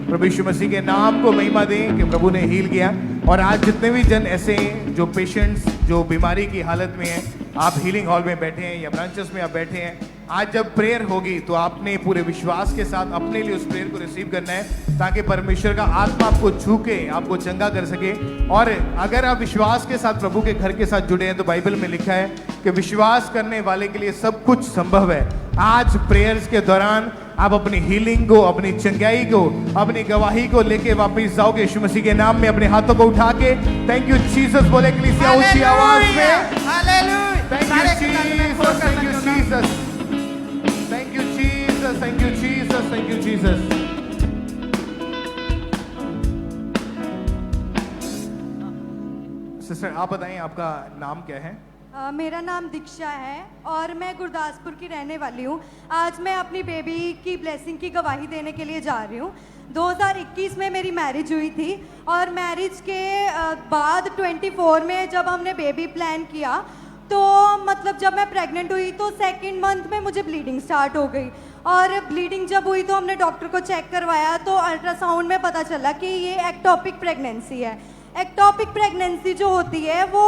प्रभु यीशु मसीह के नाम को महिमा दें कि प्रभु ने हील किया। और आज जितने भी जन ऐसे हैं जो पेशेंट्स जो बीमारी की हालत में हैं, आप हीलिंग हॉल में बैठे हैं या ब्रांचेस में आप बैठे हैं, आज जब प्रेयर होगी तो आपने पूरे विश्वास के साथ अपने लिए उस प्रेयर को रिसीव करना है, ताकि परमेश्वर का आत्मा आपको छू के आपको चंगा कर सके। और अगर आप विश्वास के साथ प्रभु के घर के साथ जुड़े हैं तो बाइबल में लिखा है कि विश्वास करने वाले के लिए सब कुछ संभव है। आज प्रेयर्स के दौरान आप अपनी हीलिंग को, अपनी चंगाई को, अपनी गवाही को लेके वापस जाओगे यीशु मसीह के नाम में। अपने हाथों को उठा के थैंक यू जीसस बोले कलीसिया ऊंची आवाज में। Thank you Jesus, thank you Jesus, thank you Jesus, thank you Jesus, thank you Jesus. Sister आप बताएं आपका नाम क्या है? मेरा नाम दीक्षा है और मैं गुरदासपुर की रहने वाली हूँ। आज मैं अपनी बेबी की ब्लेसिंग की गवाही देने के लिए जा रही हूँ। 2021 में मेरी मैरिज हुई थी और मैरिज के बाद 24 में जब हमने बेबी प्लान किया तो मतलब जब मैं प्रेग्नेंट हुई तो 2nd मंथ में मुझे ब्लीडिंग स्टार्ट हो गई। और ब्लीडिंग जब हुई तो हमने डॉक्टर को चेक करवाया तो अल्ट्रासाउंड में पता चला कि ये एक्टोपिक प्रेगनेंसी है। एक्टोपिक प्रेगनेंसी जो होती है वो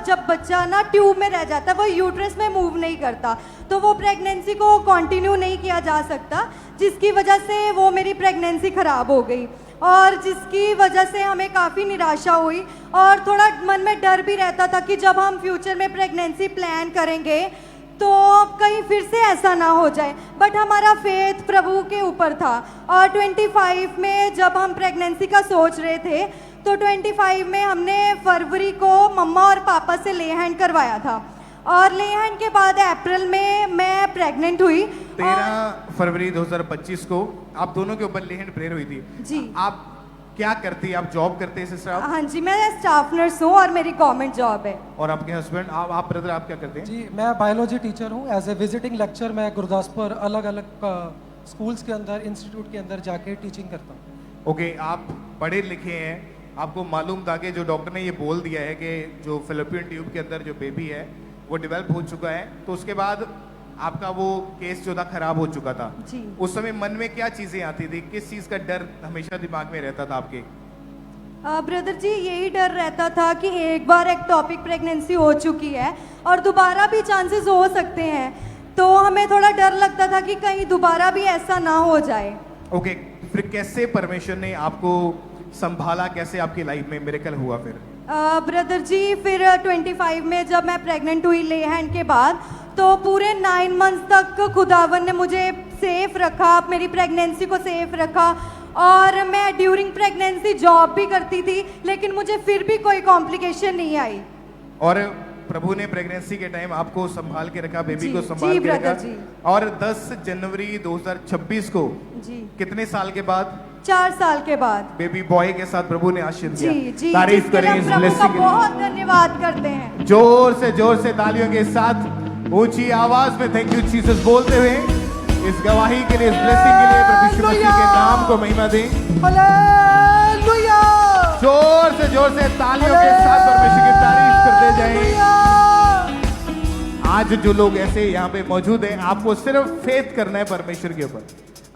जब बच्चा ना ट्यूब में रह जाता है, वो यूट्रस में मूव नहीं करता, तो वो प्रेगनेंसी को कंटिन्यू नहीं किया जा सकता, जिसकी वजह से वो मेरी प्रेगनेंसी ख़राब हो गई और जिसकी वजह से हमें काफ़ी निराशा हुई और थोड़ा मन में डर भी रहता था कि जब हम फ्यूचर में प्रेगनेंसी प्लान करेंगे तो कहीं फिर से ऐसा ना हो जाए। बट हमारा फेथ प्रभु के ऊपर था और 25 में जब हम प्रेगनेंसी का सोच रहे थे तो 25 में हमने फरवरी को मम्मा और पापा से ले हैंड करवाया था और ले हैंड के बाद अप्रैल में मैं प्रेग्नेंट हुई। 13 फरवरी 2025 को आप दोनों के ऊपर ले हैंड प्रेयर हुई थी जी। आप क्या करती है? आप जॉब करते हैं सिस्टर आप? हाँ जी, मैं स्टाफ नर्स हूँ और मेरी गवर्नमेंट जॉब है। और आपके हस्बैंड, आप ब्रदर, आप क्या करते हैं? जी, मैं बायोलॉजी टीचर हूँ। एज ए विजिटिंग लेक्चर मैं गुरदासपुर अलग अलग स्कूल्स के अंदर, इंस्टीट्यूट के अंदर जाके टीचिंग करता हूँ। ओके, आप पढ़े लिखे हैं, आपको मालूम था कि जो डॉक्टर ने ये बोल दिया है कि जो फिलिपियन ट्यूब के अंदर जो बेबी है वो डेवलप हो चुका है, तो उसके बाद आपका वो केस जो था खराब हो चुका था जी। उस समय मन में क्या चीजें आती थी? किस चीज का डर हमेशा दिमाग में रहता था आपके? ब्रदर जी, यही डर रहता था कि एक बार एक्टोपिक प्रेगनेंसी हो चुकी है और दोबारा भी चांसेस हो सकते हैं, तो हमें थोड़ा डर लगता था कि कहीं दोबारा भी ऐसा ना हो जाए। ओके, फिर कैसे परमेश्वर ने आपको संभाला, कैसे आपकी लाइफ में मिरेकल हुआ फिर? ब्रदर जी, फिर 25 में जब मैं प्रेग्नेंट हुई ले हैंड के बाद, तो पूरे 9 मंथ्स तक खुदावन ने मुझे सेफ रखा, मेरी प्रेगनेंसी को सेफ रखा। और मैं ड्यूरिंग प्रेगनेंसी जॉब भी करती थी, लेकिन मुझे फिर भी कोई कॉम्प्लिकेशन नहीं आई। और प्रभु ने प्रेगनेंसी के टाइम आपको संभाल के रखा, बेबी को संभाल जी के रखा। जी। और 10 जनवरी 2026 को जी, कितने साल के बाद? 4 साल के बाद बेबी बॉय के साथ प्रभु ने आशीर्वाद दिया। जी जी, तारीफ जिसके लिए करें हम इस प्रभु का ब्लेसिंग के लिए। बहुत धन्यवाद करते हैं। जोर से तालियों के साथ ऊंची आवाज में थैंक यू जीसस बोलते हुए इस गवाही के लिए, इस ब्लेसिंग के लिए प्रभु यीशु मसीह के नाम को महिमा दें। हालेलुया! जोर से तालियों के साथ परमेश्वर की तारीफ करते जाएं। आज जो लोग ऐसे यहाँ पे मौजूद हैं, आपको सिर्फ फेथ करना है परमेश्वर के ऊपर,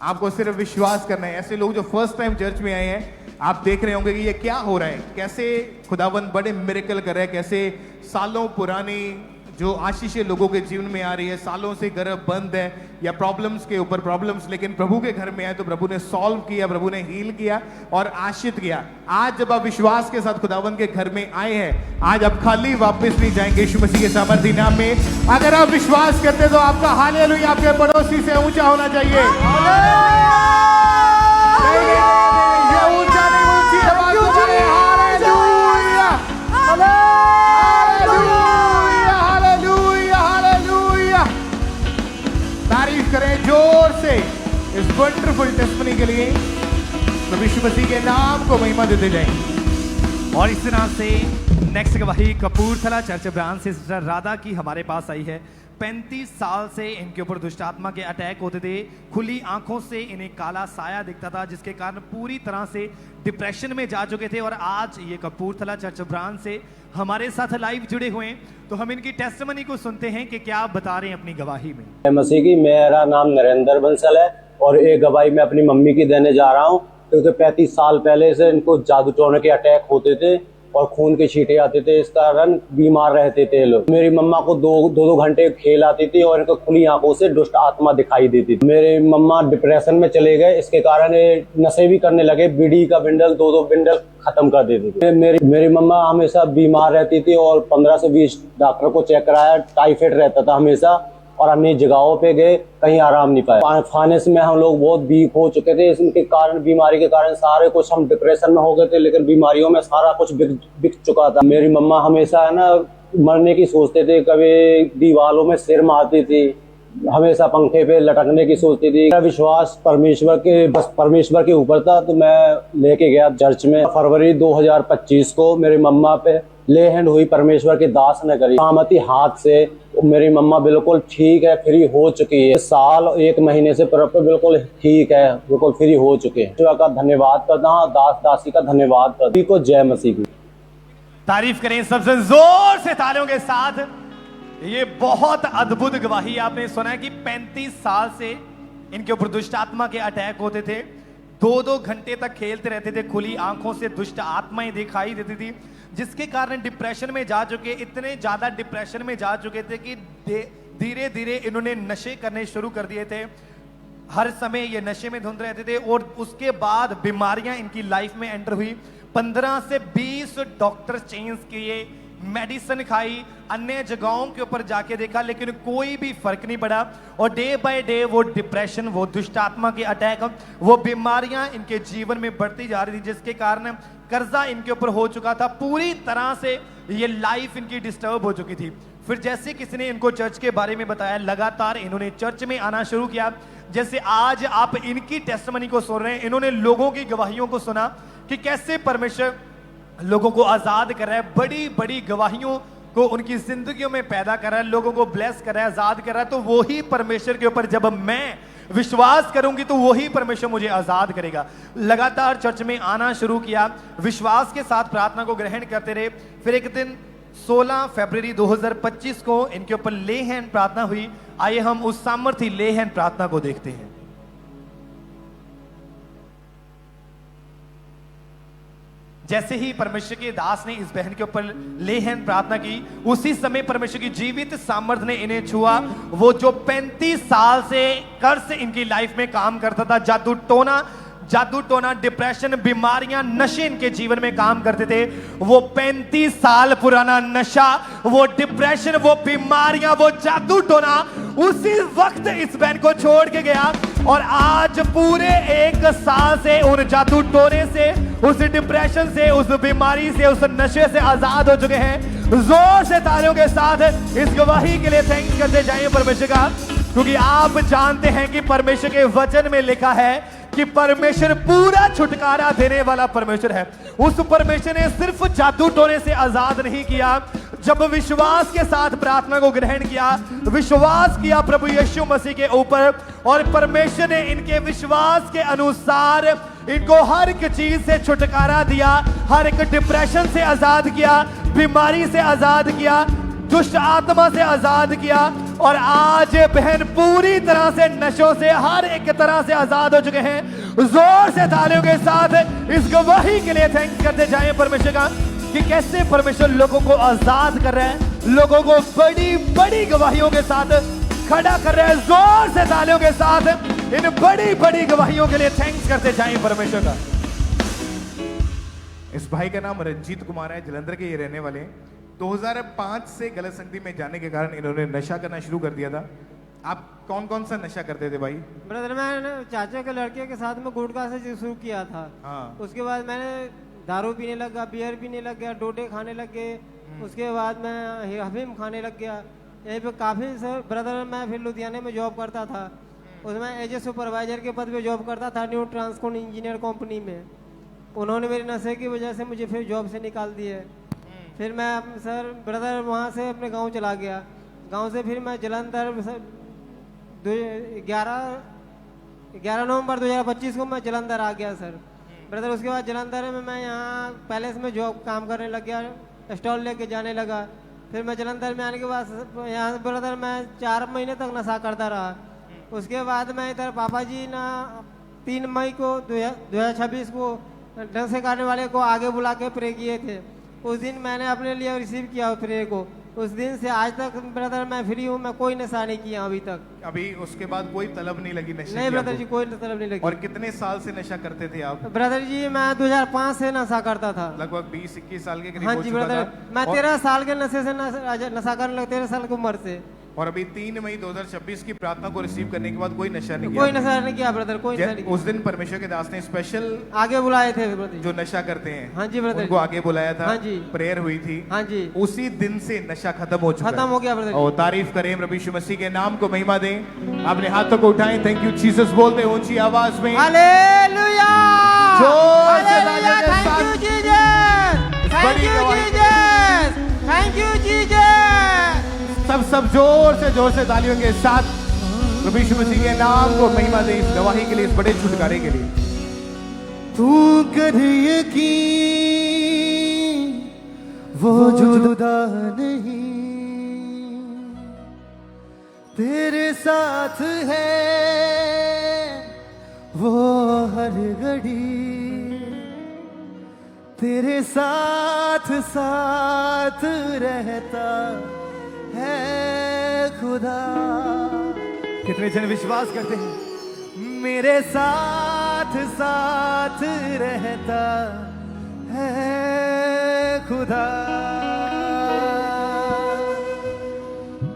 आपको सिर्फ विश्वास करना है। ऐसे लोग जो फर्स्ट टाइम चर्च में आए हैं, आप देख रहे होंगे कि ये क्या हो रहा है, कैसे खुदावन बड़े मिरेकल कर रहा है, कैसे सालों पुरानी जो आशीषें लोगों के जीवन में आ रही है, सालों से घर बंद है या प्रॉब्लम्स के ऊपर प्रॉब्लम्स, लेकिन प्रभु के घर में आए तो प्रभु ने सॉल्व किया, प्रभु ने हील किया और आशीष किया। आज जब आप विश्वास के साथ खुदावन के घर में आए हैं, आज आप खाली वापस नहीं जाएंगे यीशु मसीह के सामर्थी नाम में। अगर आप विश्वास करते तो आपका हालेलुया आपके पड़ोसी से ऊंचा होना चाहिए। ये ऊंचा नहीं, ऊंची आवाज में हालेलुया, हालेलुया, हालेलुया, हालेलुया। तारीफ करें जोर से इस वंडरफुल टेस्टिमनी के लिए। प्रभु यीशु मसीह के नाम को महिमा देते जाएं। और इस तरह से नेक्स्ट गवाही कपूरथला चर्च ब्रांच से सिस्टर राधा की हमारे पास आई है। 35 साल से इनके ऊपर दुष्ट आत्मा के अटैक होते थे, खुली आंखों से इन्हें काला साया दिखता था, जिसके कारण पूरी तरह से डिप्रेशन में जा चुके थे। और आज ये कपूरथला चर्च ब्रांच से हमारे साथ लाइव जुड़े हुए हैं, तो हम इनकी टेस्टिमनी को सुनते हैं कि क्या बता रहे हैं अपनी गवाही में। मसीह की, मेरा नाम नरेंद्र बंसल है और एक गवाही मैं अपनी मम्मी की देने जा रहा हूँ, क्योंकि 35 साल पहले से इनको जादू टोने के अटैक होते थे और खून के छींटे आते थे, इस कारण बीमार रहते थे लोग। मेरी मम्मा को दो घंटे खेल आती थी और इनको खुली आंखों से दुष्ट आत्मा दिखाई देती थी। मेरे मम्मा डिप्रेशन में चले गए, इसके कारण नशे भी करने लगे, बीड़ी का बिंडल 2-2 बिंडल खत्म कर देते थे। मेरी मम्मा हमेशा बीमार रहती थी और 15 से 20 डॉक्टर को चेक कराया, टाइफाइड रहता था हमेशा और अन्य जगहों पे गए, कहीं आराम नहीं पाया। फाइनेंस में हम लोग बहुत वीक हो चुके थे, इसके कारण, बीमारी के कारण सारे कुछ हम डिप्रेशन में हो गए थे, लेकिन बीमारियों में सारा कुछ बिक चुका था। मेरी मम्मा हमेशा है ना मरने की सोचते थे, कभी दीवारों में सिर मारती थी, हमेशा पंखे पे लटकने की सोचती थी। मेरा विश्वास परमेश्वर के ऊपर था, तो मैं लेके गया चर्च में। फरवरी 2025 को मेरी मम्मा पे ले हैंड हुई, परमेश्वर के दास ने करी सामती हाथ से। मेरी मम्मा बिल्कुल ठीक है, फ्री हो चुकी है, साल 1 महीने से बिल्कुल ठीक है, बिल्कुल फ्री हो चुके हैं। का धन्यवाद करता हूँ, दासी का धन्यवाद करता हूँ। को जय मसीह की। तारीफ करें सबसे जोर से तालियों के साथ। ये बहुत अद्भुत गवाही आपने सुना है कि 35 साल से इनके ऊपर दुष्ट आत्मा के अटैक होते थे, 2-2 घंटे तक खेलते रहते थे, खुली आंखों से दुष्ट आत्माएं दिखाई देती थी, जिसके कारण डिप्रेशन में जा चुके, इतने ज्यादा डिप्रेशन में जा चुके थे कि धीरे धीरे इन्होंने नशे करने शुरू कर दिए थे। हर समय ये नशे में धुंध रहते थे और उसके बाद बीमारियां इनकी लाइफ में एंटर हुई। 15 से 20 डॉक्टर चेंज किए, मेडिसिन खाई, अन्य जगहों के ऊपर जाके देखा, लेकिन कोई भी फर्क नहीं पड़ा। और डे बाय डे वो डिप्रेशन, वो दुष्ट आत्मा के अटैक, वो बीमारियां इनके जीवन में बढ़ती जा रही थी, जिसके कारण कर्जा इनके ऊपर हो चुका था। पूरी तरह से ये लाइफ इनकी डिस्टर्ब हो चुकी थी। फिर जैसे किसी ने इनको चर्च के बारे में बताया, लगातार इन्होंने चर्च में आना शुरू किया। जैसे आज आप इनकी टेस्टिमनी को सुन रहे हैं, इन्होंने लोगों की गवाहियों को सुना कि कैसे परमेश्वर लोगों को आजाद कर रहा है, बड़ी बड़ी गवाहियों को उनकी जिंदगियों में पैदा कर रहा है, लोगों को ब्लेस कर रहा है, आजाद कर रहा है। तो वही परमेश्वर के ऊपर जब मैं विश्वास करूंगी तो वही परमेश्वर मुझे आजाद करेगा। लगातार चर्च में आना शुरू किया, विश्वास के साथ प्रार्थना को ग्रहण करते रहे। फिर एक दिन 16 फरवरी 2025 को इनके ऊपर ले हैंड प्रार्थना हुई। आइए हम उस सामर्थ्य ले हैंड प्रार्थना को देखते हैं। जैसे ही परमेश्वर के दास ने इस बहन के ऊपर ले हैंड प्रार्थना की, उसी समय परमेश्वर की जीवित सामर्थ्य ने इन्हें छुआ। वो जो 35 साल से कर्ज इनकी लाइफ में काम करता था, जादू टोना, डिप्रेशन, बीमारियां, नशे इनके जीवन में काम करते थे, वो 35 साल पुराना नशा, वो डिप्रेशन, वो बीमारियां, वो जादू टोना उसी वक्त इस बहन को छोड़ के गया। और आज पूरे 1 साल से उन जादू टोने से, उस डिप्रेशन से, उस बीमारी से, उस नशे से आजाद हो चुके हैं। जोर से तालियों के साथ इस गवाही के लिए थैंक्स करते जाइए परमेश्वर का, क्योंकि आप जानते हैं कि परमेश्वर के वचन में लिखा है कि परमेश्वर पूरा छुटकारा देने वाला परमेश्वर है। उस परमेश्वर ने सिर्फ जादू टोने से आजाद नहीं किया, जब विश्वास के साथ प्रार्थना को ग्रहण किया, विश्वास किया प्रभु यीशु मसीह के ऊपर, और परमेश्वर ने इनके विश्वास के अनुसार इनको हर एक चीज से छुटकारा दिया, हर एक डिप्रेशन से आजाद किया, बीमारी से आजाद किया, दुष्ट आत्मा से आजाद किया। और आज बहन पूरी तरह से नशों से, हर एक तरह से आजाद हो चुके हैं। जोर से तालियों के साथ इस गवाही के लिए थैंक्स करते जाएं परमेश्वर का, कि कैसे परमेश्वर लोगों को आजाद कर रहे हैं, लोगों को बड़ी बड़ी गवाहियों के साथ खड़ा कर रहे हैं। जोर से तालियों के साथ इन बड़ी बड़ी गवाहियों के लिए थैंक्स करते जाएं परमेश्वर का। इस भाई का नाम रंजीत कुमार है, जलंधर के ये रहने वाले हैं। 2005 से गलत संगति में जाने के कारण इन्होंने नशा करना शुरू कर दिया था। आप कौन कौन सा नशा करते थे भाई? ब्रदर, मैंने चाचा के लड़के के साथ में गुटखा से शुरू किया था। हाँ। उसके बाद मैंने दारू पीने लगा, बियर पीने लग गया, डोडे खाने लग गए। उसके बाद मैं अफीम खाने लग गया। यहीं पे काफ़ी सर ब्रदर, मैं फिर लुधियाने में जॉब करता था, उसमें एज ए सुपरवाइजर के पद पे जॉब करता था न्यू ट्रांसकोन इंजीनियर कंपनी में। उन्होंने मेरे नशे की वजह से मुझे फिर जॉब से निकाल दिए। फिर मैं सर ब्रदर वहाँ से अपने गांव चला गया। गांव से फिर मैं जलंधर 11 नवंबर 2025 को मैं जलंधर आ गया सर ब्रदर। उसके बाद जलंधर में मैं यहाँ पैलेस में जॉब काम करने लग गया, स्टॉल लेके जाने लगा। फिर मैं जलंधर में आने के बाद यहाँ ब्रदर मैं 4 महीने तक नशा करता रहा। उसके बाद मैं इधर पापा जी ना 3 मई को 2026 को ढंग से करने वाले को आगे बुला के प्रे किए थे। उस दिन मैंने अपने लिए रिसीव किया प्रे को। उस दिन से आज तक ब्रदर मैं फ्री हूँ, मैं कोई नशा नहीं किया अभी तक। अभी उसके बाद कोई तलब नहीं लगी नशे नहीं की ब्रदर आपको? जी, कोई तलब नहीं लगी। और कितने साल से नशा करते थे आप? ब्रदर जी मैं 2005 से नशा करता था। लगभग 20-21 साल के करीब हाँ हो जी चुका ब्रदर, था। मैं और- 13 साल के नशे से नशा करने लगा, 13 साल की उम्र से। और अभी 3 मई 2026 की प्रार्थना को रिसीव करने के बाद कोई नशा नहीं कोई नशा नहीं किया ब्रदर, कोई नशा नहीं उस दिन परमेश्वर के दास ने स्पेशल आगे बुलाए थे ब्रदर, जो नशा करते हैं। हाँ जी ब्रदर, उनको आगे बुलाया था। हाँ जी, प्रेयर हुई थी। हाँ जी, उसी दिन से नशा खत्म हो चुका खत्म हो गया ब्रदर। और तारीफ करें प्रभु यीशु मसीह के नाम को महिमा दें। अपने हाथों को उठाएं, थैंक यू जीसस बोलते ऊंची आवाज में। हालेलुया, जोर से hallelujah, thank you Jesus, thank you Jesus, thank you Jesus. सब जोर से तालियों के साथ प्रभु यीशु मसीह के नाम को महिमा दें इस गवाही के लिए, इस बड़े छुटकारे के लिए। तू कर यकीन वो जुदा नहीं, तेरे साथ है वो हर घड़ी, तेरे साथ साथ रहता है खुदा। कितने जन विश्वास करते हैं? मेरे साथ साथ रहता है खुदा।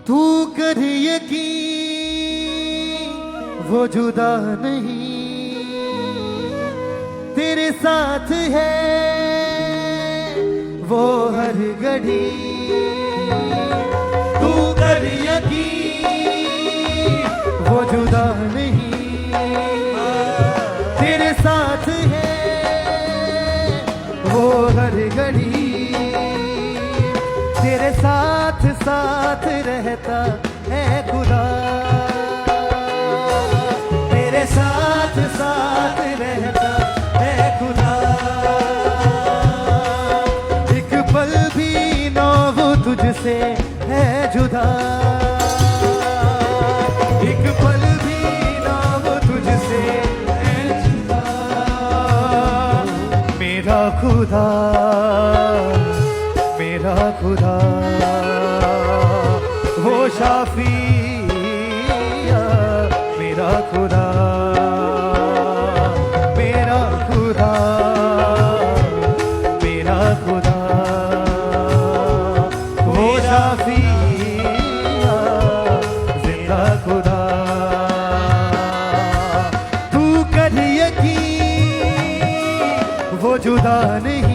तू कर यकीन वो जुदा नहीं, तेरे साथ है वो हर घड़ी। तू कर यकीन वो जुदा नहीं, तेरे साथ है तुझसे है जुदा, एक पल भी ना वो तुझसे है जुदा। मेरा खुदा, मेरा खुदा, वो शाफिया, मेरा खुदा, मेरा खुदा, मेरा खुदा, वो शाफिया, जिंदा खुदा। तू कर यकीन वो जुदा नहीं